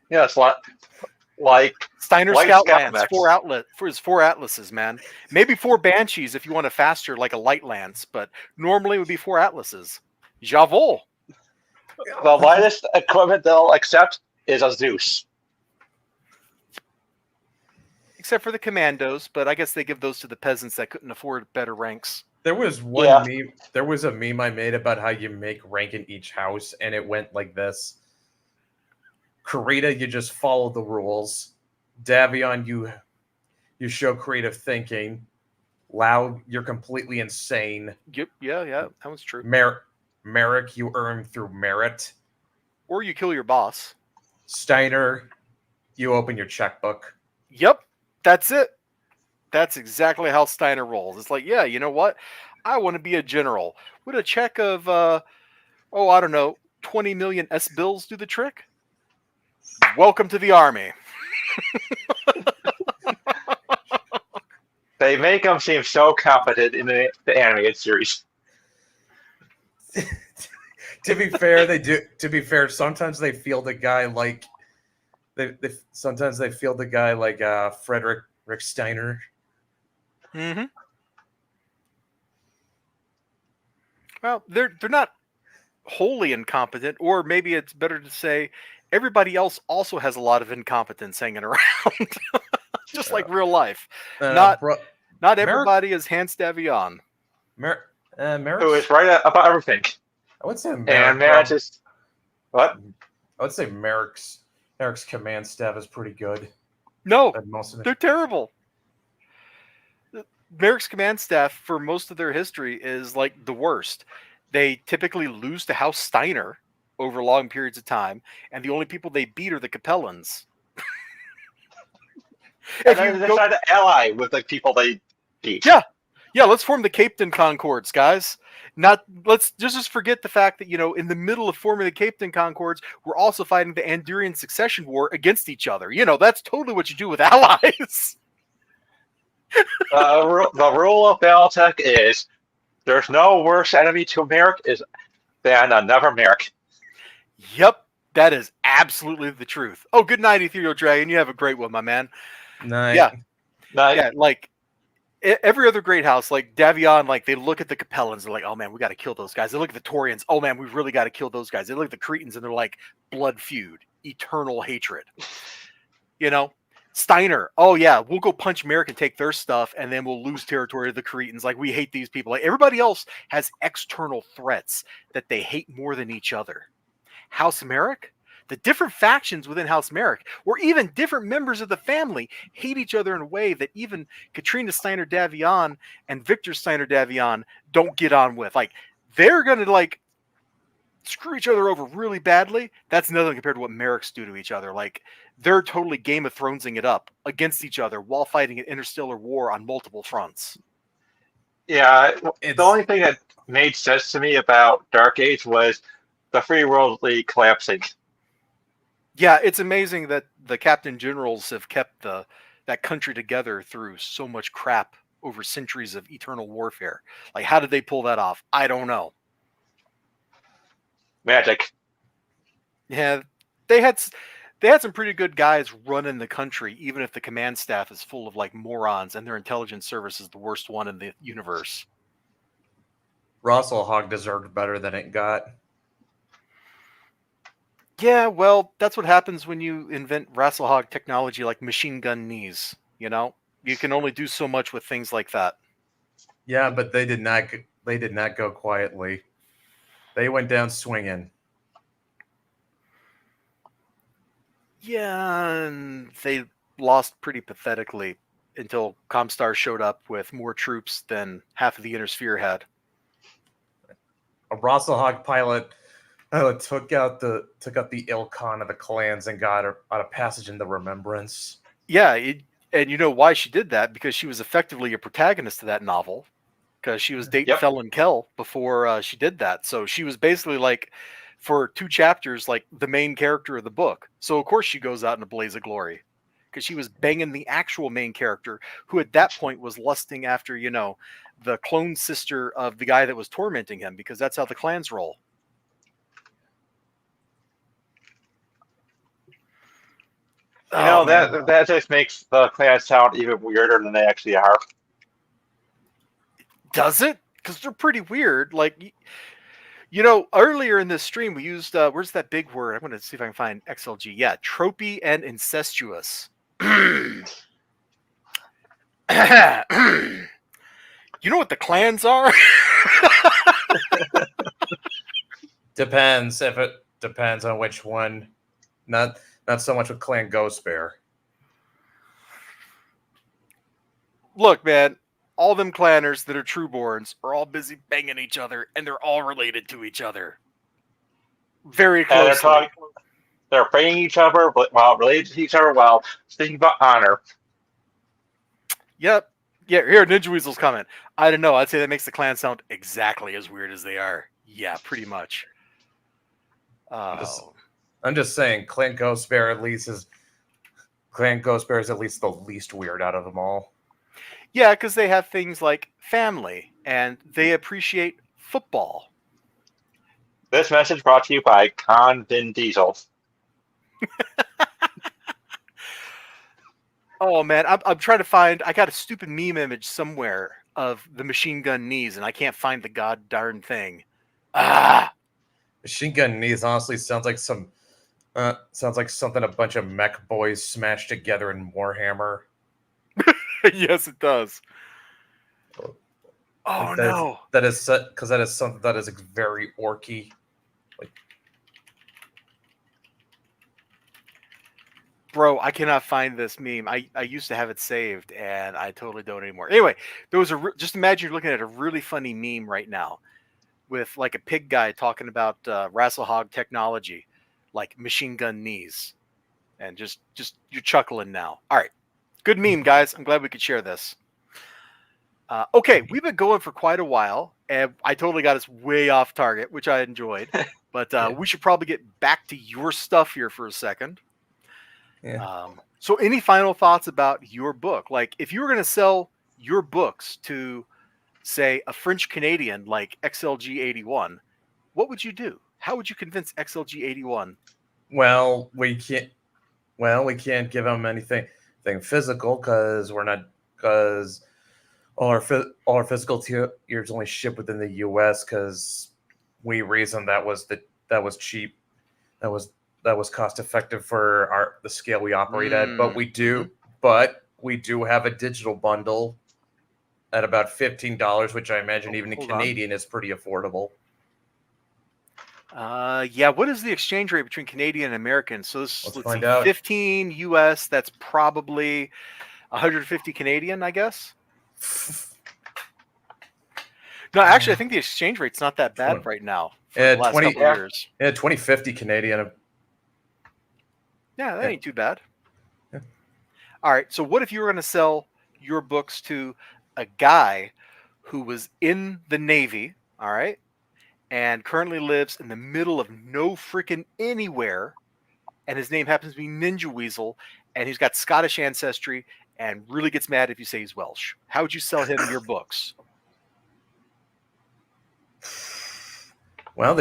Yes, like Steiner Light Scout Scout Lance, four atlases, man. Maybe 4 Banshees if you want a faster, like a light lance, but normally it would be 4 atlases. Jawohl. the lightest equipment they'll accept is a Zeus. Except for the commandos, but I guess they give those to the peasants that couldn't afford better ranks. There was meme. There was a meme I made about how you make rank in each house, and it went like this: Kurita, you just follow the rules. Davion, you show creative thinking. Lau, you're completely insane. Yep, yeah, that was true. Merrick, you earn through merit. Or you kill your boss. Steiner, you open your checkbook. Yep, that's it. That's exactly how Steiner rolls. It's like, yeah, you know what? I want to be a general. Would a check of, I don't know, 20 million S-bills do the trick? Welcome to the army. They make them seem so competent in the animated series. To be fair, they do. To be fair, sometimes they feel the guy like sometimes they feel the guy like Frederick Rick Steiner. Mm-hmm. Well, they're not wholly incompetent, or maybe it's better to say everybody else also has a lot of incompetence hanging around, just like real life. Not everybody is Hans Davion. Who is right about everything. I would say what? I would say Merrick's command staff is pretty good. No, they're terrible. Merrick's command staff, for most of their history, is like the worst. They typically lose to House Steiner over long periods of time, and the only people they beat are the Capellans. And then they decide to ally with the people they beat. Yeah, Yeah, let's form the Captain Concords, guys. Let's just forget the fact that in the middle of forming the Captain Concords, we're also fighting the Andurian Succession War against each other. That's totally what you do with allies. The rule of Battletech is there's no worse enemy to Merrick than another Merrick. Yep, that is absolutely the truth. Oh, good night, Ethereal Dragon. You have a great one, my man. Night. Yeah, like every other great house, like Davion, like they look at the Capellans, they're like, oh man, we got to kill those guys. They look at the Taurians, oh man, we really got to kill those guys. They look at the Cretans and they're like, blood feud, eternal hatred. Steiner, oh yeah, we'll go punch Merrick and take their stuff, and then we'll lose territory to the Cretans. Like, we hate these people. Like, everybody else has external threats that they hate more than each other. House Merrick, the different factions within House Merrick, or even different members of the family, hate each other in a way that even Katrina Steiner Davion and Victor Steiner Davion don't get on with. Like, they're gonna like screw each other over really badly. That's nothing compared to what Merricks do to each other. Like, they're totally Game of Thronesing it up against each other while fighting an interstellar war on multiple fronts. Yeah, the only thing that made sense to me about Dark Age was the Free World League collapsing. Yeah, it's amazing that the Captain Generals have kept that country together through so much crap over centuries of eternal warfare. Like, how did they pull that off? I don't know. Magic. Yeah, they had some pretty good guys running the country, even if the command staff is full of like morons and their intelligence service is the worst one in the universe. Russell deserved better than it got. Yeah, well, that's what happens when you invent Rasselhog technology like machine gun knees. You can only do so much with things like that. Yeah, but they did not. They did not go quietly. They went down swinging. Yeah, and they lost pretty pathetically until Comstar showed up with more troops than half of the Inner Sphere had. A Rasselhog pilot took out the Ilkhan of the clans and got a passage in the Remembrance. Yeah, and you know why she did that? Because she was effectively a protagonist of that novel. Because she was dating Felon Kell before she did that. So she was basically like, for 2 chapters, like the main character of the book. So of course she goes out in a blaze of glory. Because she was banging the actual main character, who at that point was lusting after, the clone sister of the guy that was tormenting him, because that's how the clans roll. That just makes the clans sound even weirder than they actually are. Does it? Because they're pretty weird. Like, earlier in this stream we used where's that big word? I'm going to see if I can find XLG. Yeah, tropey and incestuous. You know what the clans are? Depends on which one. Not so much with Clan Ghost Bear. Look, man, all them clanners that are trueborns are all busy banging each other, and they're all related to each other. Very closely. They're banging each other while related to each other while speaking about honor. Yep. Yeah, here, Ninja Weasel's comment. I don't know. I'd say that makes the clan sound exactly as weird as they are. Yeah, pretty much. I'm just saying, Clan Ghost Bear is at least the least weird out of them all. Yeah, because they have things like family, and they appreciate football. This message brought to you by Con Vin Diesel. Oh, man, I'm trying to find... I got a stupid meme image somewhere of the machine gun knees, and I can't find the god darn thing. Machine gun knees honestly sounds like something a bunch of mech boys smashed together in Warhammer. Yes, it does. Oh, no. That is something that is very orky. Like, bro, I cannot find this meme. I used to have it saved, and I totally don't anymore. Anyway, there was just imagine you're looking at a really funny meme right now with like a pig guy talking about Rasselhog technology, like machine gun knees, and just you're chuckling now. All right, good meme, guys. I'm glad we could share this. Okay, we've been going for quite a while, and I totally got us way off target, which I enjoyed. But Yeah. we should probably get back to your stuff here for a second. Yeah. So, any final thoughts about your book? Like, if you were going to sell your books to, say, a French Canadian like XLG81, what would you do? How would you convince XLG81? Well, we can't. Well, we can't give them anything physical because we're not because all our physical tiers only ship within the U.S. because we reason that was cheap, that was that was cost effective for the scale we operate at. But we do have a digital bundle at about $15, which I imagine even in Hold on. Canadian is pretty affordable. Yeah, what is the exchange rate between Canadian and American? So let's Find see, out. 15 US, that's probably 150 Canadian, I guess. No, actually, I think the exchange rate's not that bad right now for the last couple of years. Yeah, 2050 Canadian. Yeah, that ain't too bad. Yeah. All right, so what if you were going to sell your books to a guy who was in the Navy, all right, and currently lives in the middle of no freaking anywhere, and his name happens to be Ninja Weasel, and he's got Scottish ancestry and really gets mad if you say he's Welsh? How would you sell him your books? Well,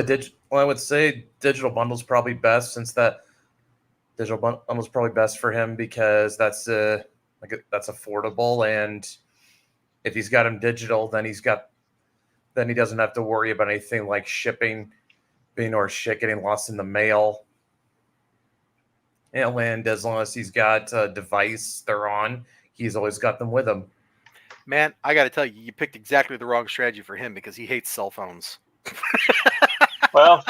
I would say digital bundle's probably best, since that digital bundle's probably best for him because that's affordable, and if he's got him digital, then he doesn't have to worry about anything like shipping, or shit getting lost in the mail. And as long as he's got a device they're on, he's always got them with him. Man, I got to tell you, you picked exactly the wrong strategy for him because he hates cell phones. Well,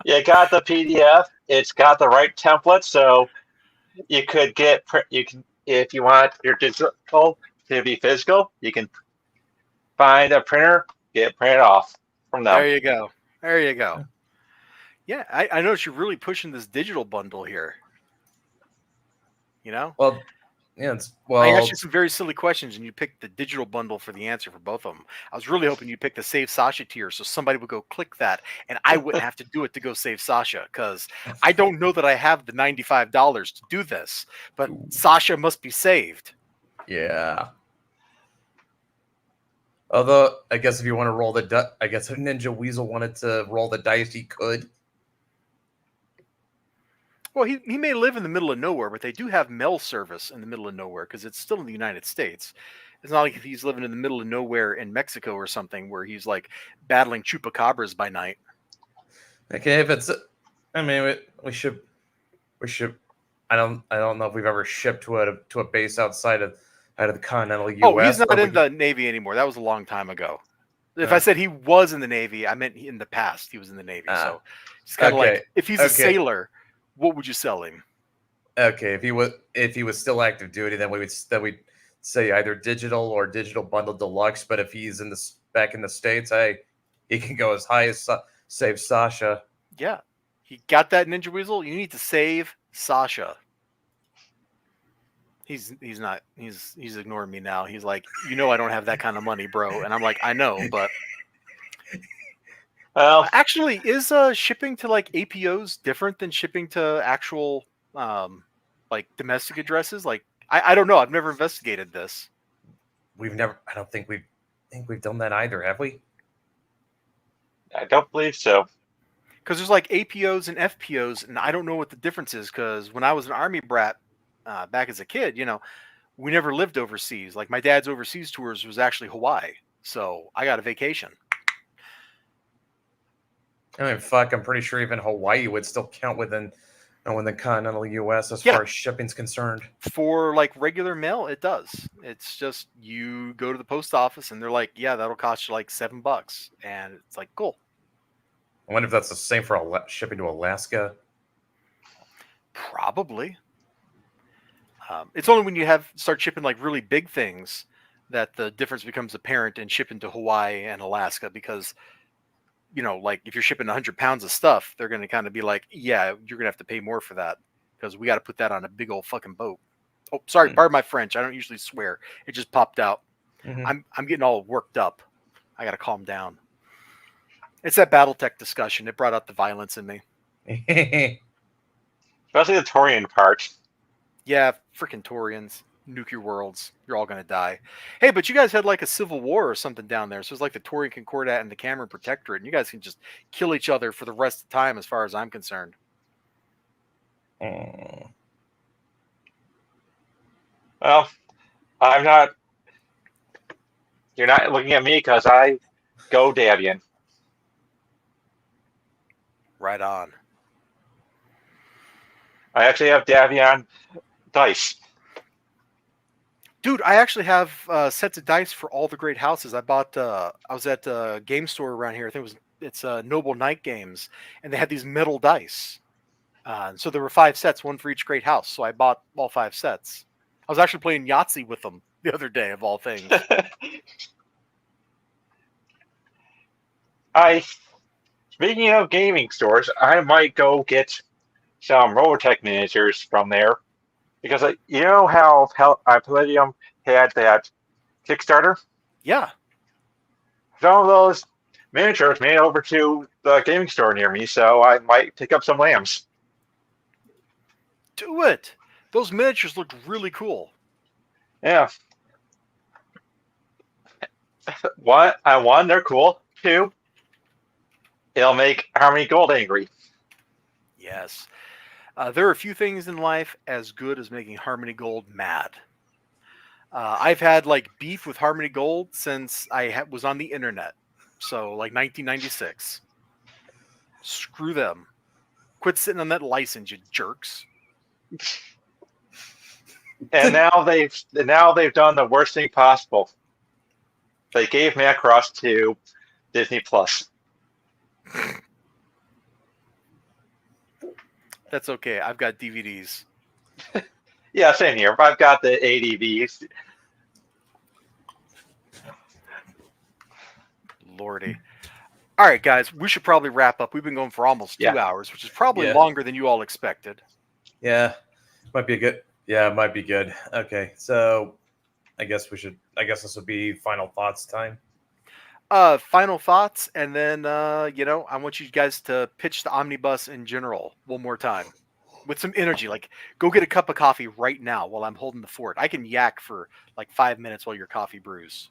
you got the PDF. It's got the right template, so you could if you want your digital to be physical, you can find a printer, get it printed off from them. There you go. There you go. Yeah, I noticed you're really pushing this digital bundle here. You know? Well, yeah, I asked you some very silly questions, and you picked the digital bundle for the answer for both of them. I was really hoping you'd pick the Save Sasha tier, so somebody would go click that, and I wouldn't have to do it to go save Sasha, because I don't know that I have the $95 to do this, but Sasha must be saved. Yeah. Although, I guess if you want to roll I guess if Ninja Weasel wanted to roll the dice, he could. Well, he may live in the middle of nowhere, but they do have mail service in the middle of nowhere because it's still in the United States. It's not like he's living in the middle of nowhere in Mexico or something where he's like battling chupacabras by night. Okay, if it's, I mean, we should. I don't know if we've ever shipped to a base outside of the continental U.S. Oh, he's not in the Navy anymore. That was a long time ago. If I said he was in the Navy, I meant in the past he was in the Navy. So it's kind of like, if he's a sailor, what would you sell him? Okay, if he was still active duty, then we'd say either digital or digital bundle deluxe. But if he's back in the States, hey, he can go as high as save Sasha. Yeah, he got that, Ninja Weasel. You need to save Sasha. He's ignoring me now. He's like, I don't have that kind of money, bro. And I'm like, I know, but well, actually, is shipping to like APOs different than shipping to actual like domestic addresses? Like, I don't know. I've never investigated this. I don't think we've done that either, have we? I don't believe so. Because there's like APOs and FPOs, and I don't know what the difference is. Because when I was an Army brat back as a kid, we never lived overseas. Like my dad's overseas tours was actually Hawaii, so I got a vacation. I mean, fuck, I'm pretty sure even Hawaii would still count within the continental U.S. as far as shipping's concerned. For like regular mail, it does. It's just you go to the post office and they're like, yeah, that'll cost you like $7, and it's like, cool. I wonder if that's the same for shipping to Alaska. Probably. It's only when you start shipping like really big things that the difference becomes apparent in shipping to Hawaii and Alaska, because like if you're shipping 100 pounds of stuff, they're going to kind of be like, yeah, you're going to have to pay more for that because we got to put that on a big old fucking boat. Oh, sorry, pardon my French. I don't usually swear. It just popped out. I'm getting all worked up. I got to calm down. It's that BattleTech discussion. It brought out the violence in me. Especially the Torian part. Yeah, freaking Taurians, nuclear worlds. You're all gonna die. Hey, but you guys had like a civil war or something down there. So it's like the Taurian Concordat and the Cameron Protectorate, and you guys can just kill each other for the rest of the time, as far as I'm concerned. Well, I'm not. You're not looking at me because I go Davian. Right on. I actually have Davian dice. Dude, I actually have sets of dice for all the great houses. I bought. I was at a game store around here. I think it's Noble Knight Games, and they had these metal dice. So there were 5 sets, one for each great house. So I bought all 5 sets. I was actually playing Yahtzee with them the other day, of all things. Speaking of gaming stores, I might go get some Robotech miniatures from there because you know how Palladium had that Kickstarter. Yeah. Some of those miniatures made it over to the gaming store near me, so I might pick up some lambs. Do it. Those miniatures look really cool. Yeah. One, they're cool. 2, it'll make Harmony Gold angry. Yes. There are a few things in life as good as making Harmony Gold mad. I've had like beef with Harmony Gold since I was on the internet. So like 1996. Screw them. Quit sitting on that license, you jerks. And now they've done the worst thing possible. They gave Macross to Disney Plus. That's okay. I've got DVDs. Yeah, same here. I've got the ADVs. Lordy. All right, guys, we should probably wrap up. We've been going for almost 2 hours, which is probably longer than you all expected. Yeah, might be good. Yeah, it might be good. Okay, so I guess this will be final thoughts time. Final thoughts, and then I want you guys to pitch the omnibus in general one more time with some energy. Like, go get a cup of coffee right now while I'm holding the fort. I can yak for like 5 minutes while your coffee brews.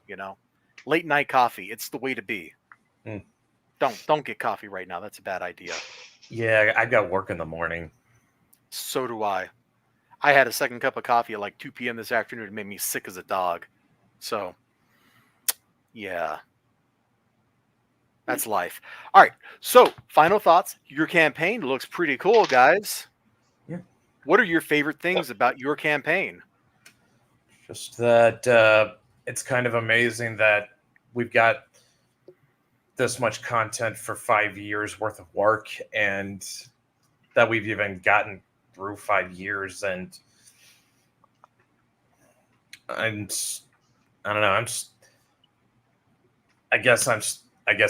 Late night coffee. It's the way to be. Don't get coffee right now. That's a bad idea. Yeah, I got work in the morning. So do I. I had a second cup of coffee at like 2 p.m. this afternoon. It made me sick as a dog. So, yeah. That's life. All right. So, final thoughts. Your campaign looks pretty cool, guys. Yeah. What are your favorite things about your campaign? Just that it's kind of amazing that we've got this much content for 5 years worth of work, and that we've even gotten through 5 years. And I don't know. I guess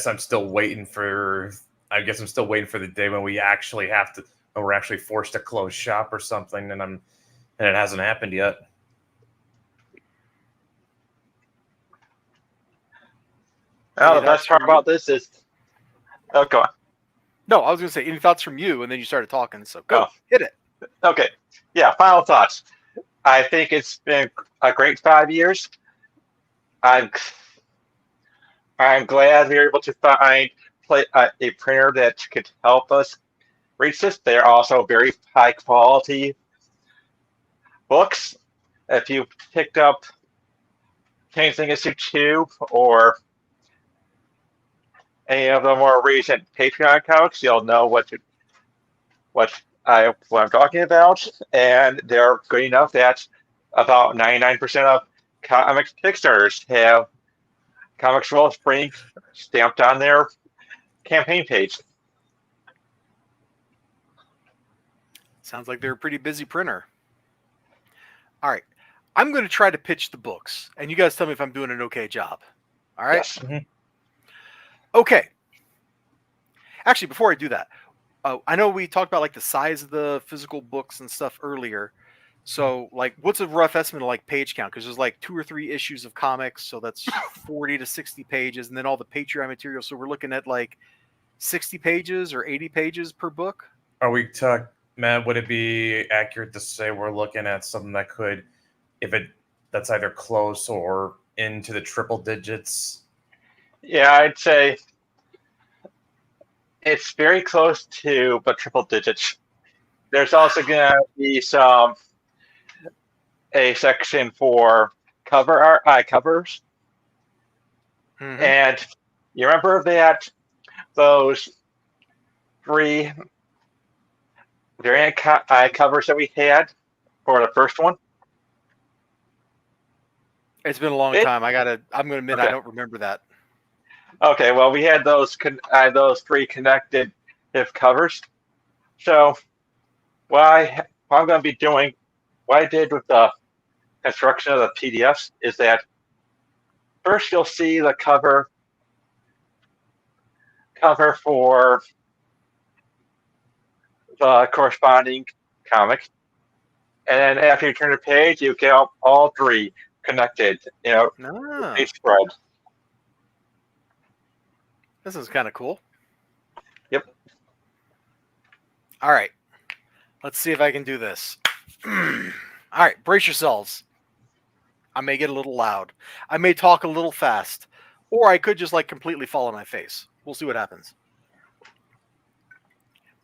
I'm still waiting for the day when we're actually forced to close shop or something, and it hasn't happened yet. Oh, the best part about this is, oh, go on. No, I was going to say any thoughts from you, and then you started talking. So go hit it. Okay, yeah. Final thoughts. I think it's been a great 5 years. I'm glad we were able to find a printer that could help us reach this. They're also very high quality books. If you picked up King's Issue 2 or any of the more recent Patreon accounts, you'll know what I'm talking about. And they're good enough that about 99% of comics Kickstarters have Comics Roll Spring stamped on their campaign page. Sounds like they're a pretty busy printer. All right. I'm going to try to pitch the books, and you guys tell me if I'm doing an okay job. All right? Yes. Mm-hmm. Okay. Actually, before I do that, I know we talked about like the size of the physical books and stuff earlier. So, like, what's a rough estimate of like page count? Because there's like 2 or 3 issues of comics, so that's 40 to 60 pages, and then all the Patreon material. So we're looking at like 60 pages or 80 pages per book. Are we talking, Matt? Would it be accurate to say we're looking at something that could, if it that's either close or into the triple digits? Yeah, I'd say it's very close to, but triple digits. There's also going to be a section for cover art, covers, Mm-hmm. and you remember that those 3 variant covers that we had for the first one? It's been a long time. I'm gonna admit I don't remember that. Okay, well, we had those 3 connected covers. So what I'm going to be doing, what I did with the construction of the PDFs is that first you'll see the cover for the corresponding comic, and then after you turn the page, you get all 3 connected. Page spread. This is kind of cool. Yep. All right. Let's see if I can do this. All right. Brace yourselves. I may get a little loud. I may talk a little fast. Or I could just like completely fall on my face. We'll see what happens.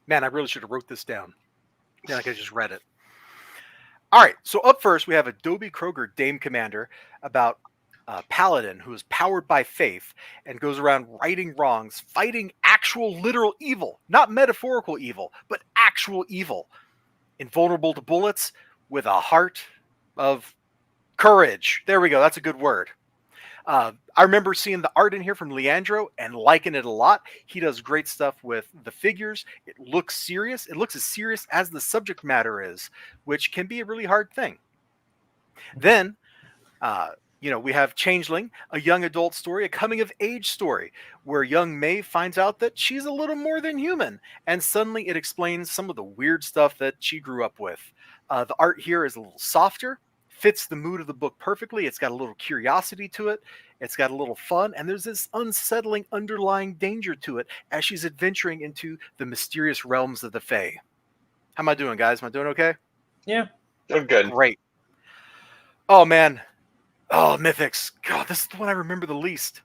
Man, I really should have wrote this down. Then I could have just read it. All right. So up first, we have Adobe Kroger Dame Commander about paladin who is powered by faith and goes around righting wrongs, fighting actual literal evil, not metaphorical evil, but actual evil, invulnerable to bullets, with a heart of courage. There we go. That's a good word. I remember seeing the art in here from Leandro and liking it a lot. He does great stuff with the figures. It looks serious. It looks as serious as the subject matter is, which can be a really hard thing. Then we have Changeling, a young adult story, a coming-of-age story, where young May finds out that she's a little more than human, and suddenly it explains some of the weird stuff that she grew up with. The art here is a little softer, fits the mood of the book perfectly. It's got a little curiosity to it. It's got a little fun, and there's this unsettling underlying danger to it as she's adventuring into the mysterious realms of the Fae. How am I doing, guys? Am I doing okay? Yeah. Doing good. Great. Oh, man. Oh, Mythics. God, this is the one I remember the least.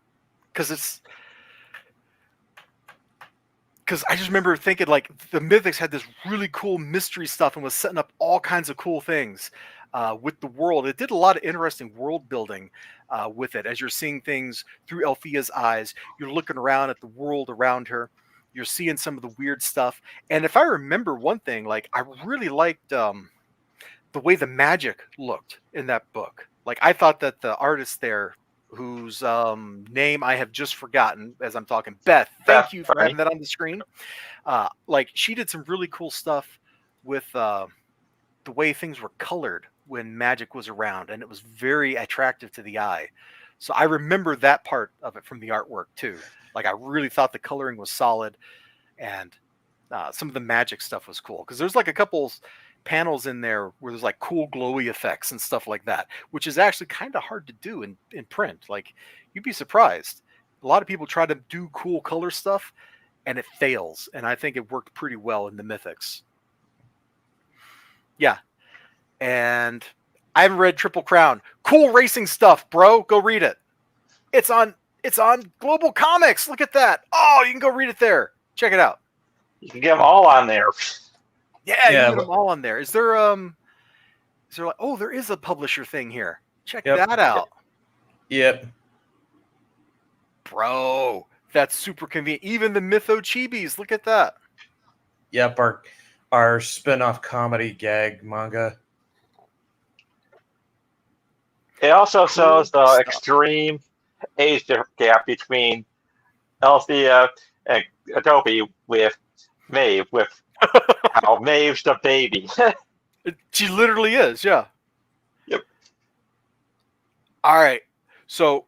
Because I just remember thinking, like, the Mythics had this really cool mystery stuff and was setting up all kinds of cool things with the world. It did a lot of interesting world building with it. As you're seeing things through Althea's eyes, you're looking around at the world around her. You're seeing some of the weird stuff. And if I remember one thing, like, I really liked the way the magic looked in that book. Like, I thought that the artist there, whose name I have just forgotten as I'm talking, Beth, thank you for having that on the screen. Like, she did some really cool stuff with the way things were colored when magic was around, and it was very attractive to the eye. So I remember that part of it from the artwork too. Like, I really thought the coloring was solid, and some of the magic stuff was cool, because there's like a couple panels in there where there's like cool glowy effects and stuff like that, which is actually kind of hard to do in print. Like, you'd be surprised. A lot of people try to do cool color stuff and it fails, and I think it worked pretty well in the Mythics. Yeah. And I haven't read Triple Crown. Cool racing stuff, bro. Go read it. It's on Global Comics. Look at that. Oh, you can go read it there. Check it out. You can get them all on there. Yeah, you can get them all on there. Is there like, oh, there is a publisher thing here. Check that out. Yep. Bro, that's super convenient. Even the Mytho Chibis, look at that. Yep, our spin-off comedy gag manga. It also shows the extreme age gap between Althea and Adobe with Maeve, with how Maeve's the baby. She literally is, yeah. Yep. All right. So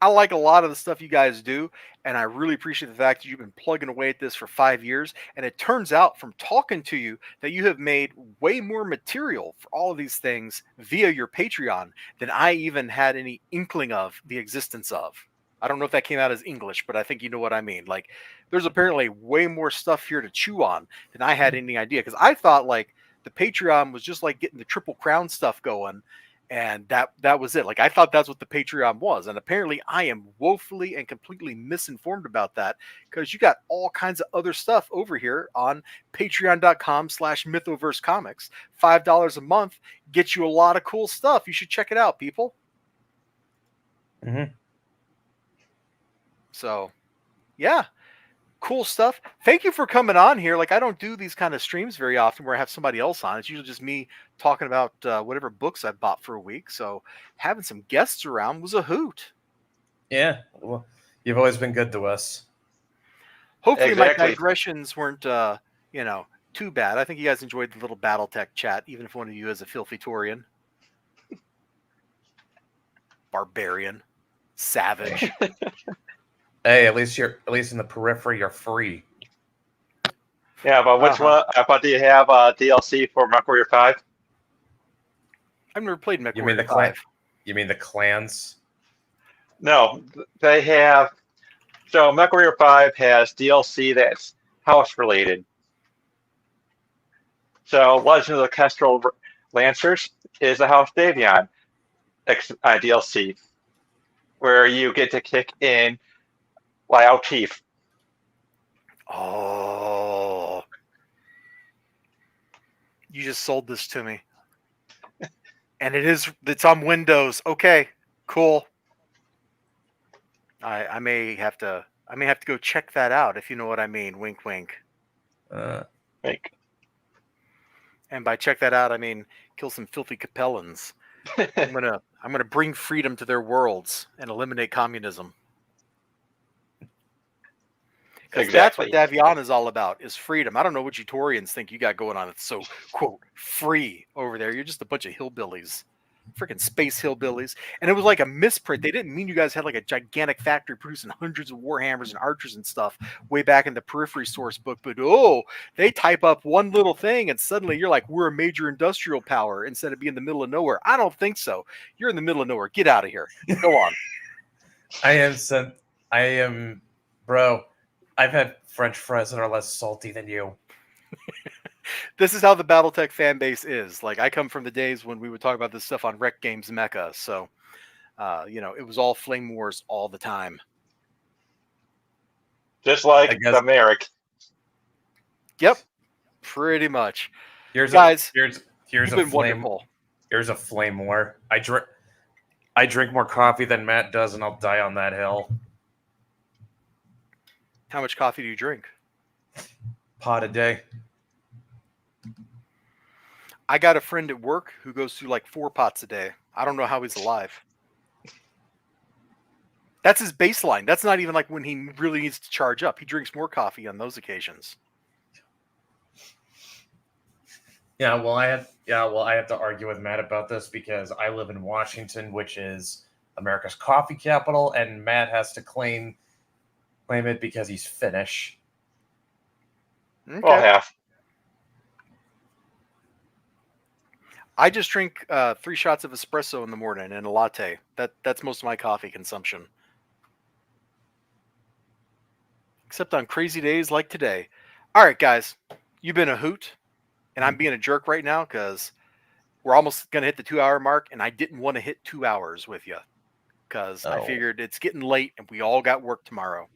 I like a lot of the stuff you guys do, and I really appreciate the fact that you've been plugging away at this for 5 years. And it turns out from talking to you that you have made way more material for all of these things via your Patreon than I even had any inkling of the existence of. I don't know if that came out as English, but I think you know what I mean. Like, there's apparently way more stuff here to chew on than I had any idea. Because I thought like the Patreon was just like getting the Triple Crown stuff going, and that was it. Like, I thought that's what the Patreon was, and apparently I am woefully and completely misinformed about that, because you got all kinds of other stuff over here on patreon.com/mythoverse comics. $5 a month gets you a lot of cool stuff. You should check it out, people. Mm-hmm. So yeah, cool stuff. Thank you for coming on here. Like, I don't do these kind of streams very often where I have somebody else on. It's usually just me talking about whatever books I bought for a week. So having some guests around was a hoot. Yeah, well, you've always been good to us. Hopefully Exactly. my digressions weren't too bad. I think you guys enjoyed the little BattleTech chat, even if one of you is a filthy Torian. Barbarian. Savage. Hey, at least in the periphery, you're free. Yeah, but which one? But do you have DLC for MechWarrior 5? I've never played MechWarrior You mean the 5. You mean the clans? No, they have. So MechWarrior 5 has DLC that's house related. So Legend of the Kestrel Lancers is a House Davion DLC, where you get to kick in Lao Chief. Oh. You just sold this to me. And it's on Windows. Okay, cool. I may have to go check that out, if you know what I mean. Wink wink. Like, And by check that out, I mean kill some filthy Capellans. I'm gonna bring freedom to their worlds and eliminate communism. Because exactly. that's what Davion is all about, is freedom. I don't know what you Torians think you got going on. It's so, quote, free over there. You're just a bunch of hillbillies. Freaking space hillbillies. And it was like a misprint. They didn't mean you guys had like a gigantic factory producing hundreds of Warhammers and archers and stuff way back in the Periphery source book. But they type up one little thing and suddenly you're like, we're a major industrial power instead of being in the middle of nowhere. I don't think so. You're in the middle of nowhere. Get out of here. Go on. Bro, I've had French fries that are less salty than you. This is how the BattleTech fan base is. Like, I come from the days when we would talk about this stuff on Rec Games Mecca. So, it was all Flame Wars all the time. Just like the Merrick. Yep, pretty much. Here's Guys, here's a been flame. Wonderful. Here's a flame war. I drink more coffee than Matt does, and I'll die on that hill. How much coffee do you drink? Pot a day. I got a friend at work who goes through like 4 pots a day. I don't know how he's alive. That's his baseline. That's not even like when he really needs to charge up. He drinks more coffee on those occasions. Yeah, well, I have to argue with Matt about this because I live in Washington, which is America's coffee capital, and Matt has to claim it because he's Finnish. Okay. Well, half. I just drink 3 shots of espresso in the morning and a latte. That's most of my coffee consumption. Except on crazy days like today. All right, guys. You've been a hoot. And I'm being a jerk right now because we're almost going to hit the 2-hour mark. And I didn't want to hit 2 hours with you. Because I figured it's getting late and we all got work tomorrow.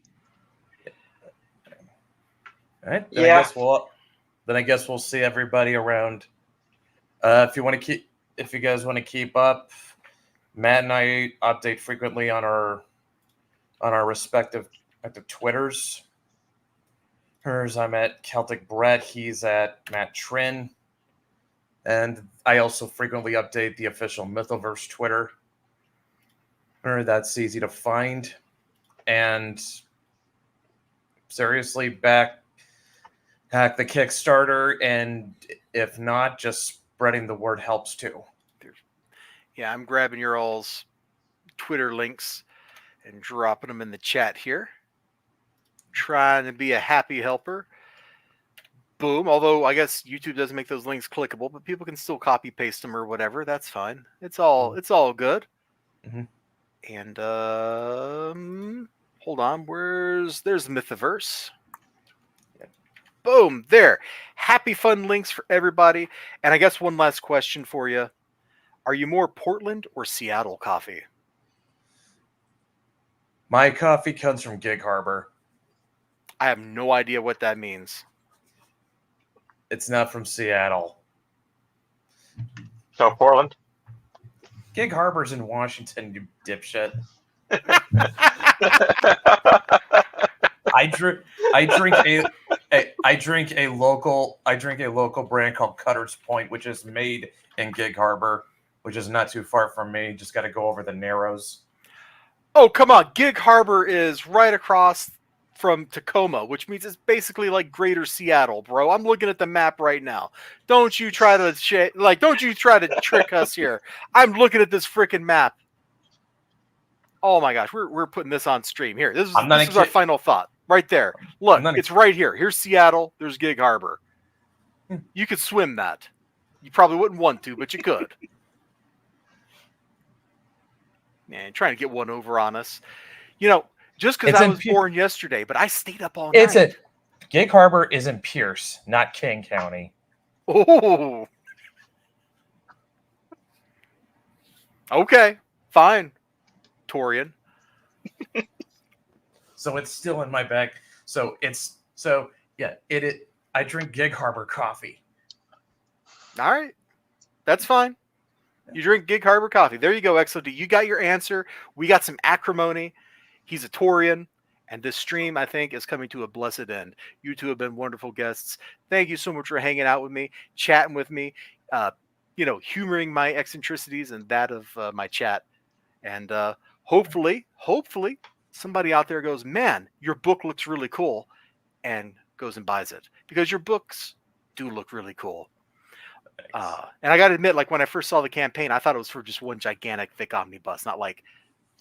All right. Yeah. I guess we'll see everybody around. If you guys want to keep up, Matt and I update frequently on our respective Twitters. I'm at Celtic Brett. He's at Matt Trin. And I also frequently update the official Mythoverse Twitter. That's easy to find. And seriously, hack the Kickstarter, and if not, just spreading the word helps too. Yeah, I'm grabbing your all's Twitter links and dropping them in the chat here. Trying to be a happy helper. Boom. Although I guess YouTube doesn't make those links clickable, but people can still copy paste them or whatever. That's fine. It's all good. Mhm. And hold on. There's the Mythoverse. Boom. There. Happy fun links for everybody. And I guess one last question for you. Are you more Portland or Seattle coffee? My coffee comes from Gig Harbor. I have no idea what that means. It's not from Seattle. So Portland. Gig Harbor's in Washington, you dipshit. I drink a local brand called Cutter's Point, which is made in Gig Harbor, which is not too far from me. Just got to go over the Narrows. Oh, come on. Gig Harbor is right across from Tacoma, which means it's basically like greater Seattle, bro. I'm looking at the map right now. Don't you try to trick us here. I'm looking at this freaking map. Oh my gosh, we're putting this on stream here. This is our final thought right there. Look, it's right here. Here's Seattle. There's Gig Harbor. You could swim that. You probably wouldn't want to, but you could. Man, trying to get one over on us. You know, just because I was born yesterday, but I stayed up all night. Gig Harbor is in Pierce, not King County. Oh. Okay, fine. Torian. So it's still in my bag. I drink Gig Harbor coffee. All right. That's fine. You drink Gig Harbor coffee. There you go, XOD. You got your answer. We got some acrimony. He's a Torian. And this stream, I think, is coming to a blessed end. You two have been wonderful guests. Thank you so much for hanging out with me, chatting with me, humoring my eccentricities and that of my chat. And hopefully, somebody out there goes, man, your book looks really cool, and goes and buys it. Because your books do look really cool. And I got to admit, like when I first saw the campaign, I thought it was for just one gigantic thick omnibus, not like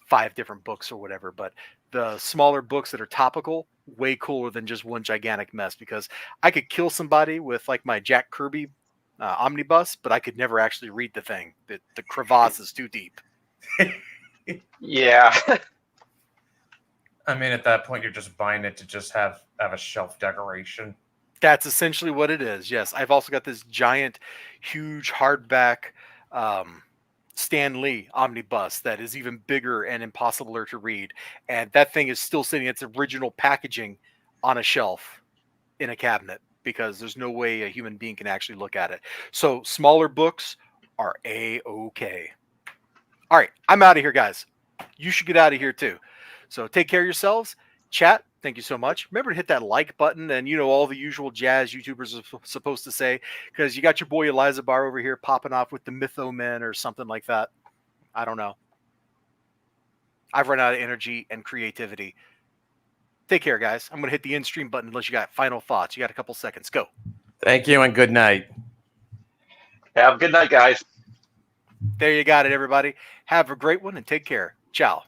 5 different books or whatever. But the smaller books that are topical, way cooler than just one gigantic mess, because I could kill somebody with like my Jack Kirby omnibus, but I could never actually read the thing. The crevasse is too deep. Yeah. I mean, at that point, you're just buying it to just have a shelf decoration. That's essentially what it is. Yes, I've also got this giant, huge hardback Stan Lee omnibus that is even bigger and impossibler to read, and that thing is still sitting its original packaging on a shelf in a cabinet because there's no way a human being can actually look at it. So smaller books are A-okay. All right, I'm out of here, guys. You should get out of here too. So take care of yourselves. Chat, thank you so much. Remember to hit that like button and, all the usual jazz YouTubers are supposed to say, because you got your boy Eliza Bar over here popping off with the Mytho Men or something like that. I don't know. I've run out of energy and creativity. Take care, guys. I'm going to hit the end stream button unless you got final thoughts. You got a couple seconds. Go. Thank you and good night. Have a good night, guys. There you got it, everybody. Have a great one and take care. Ciao.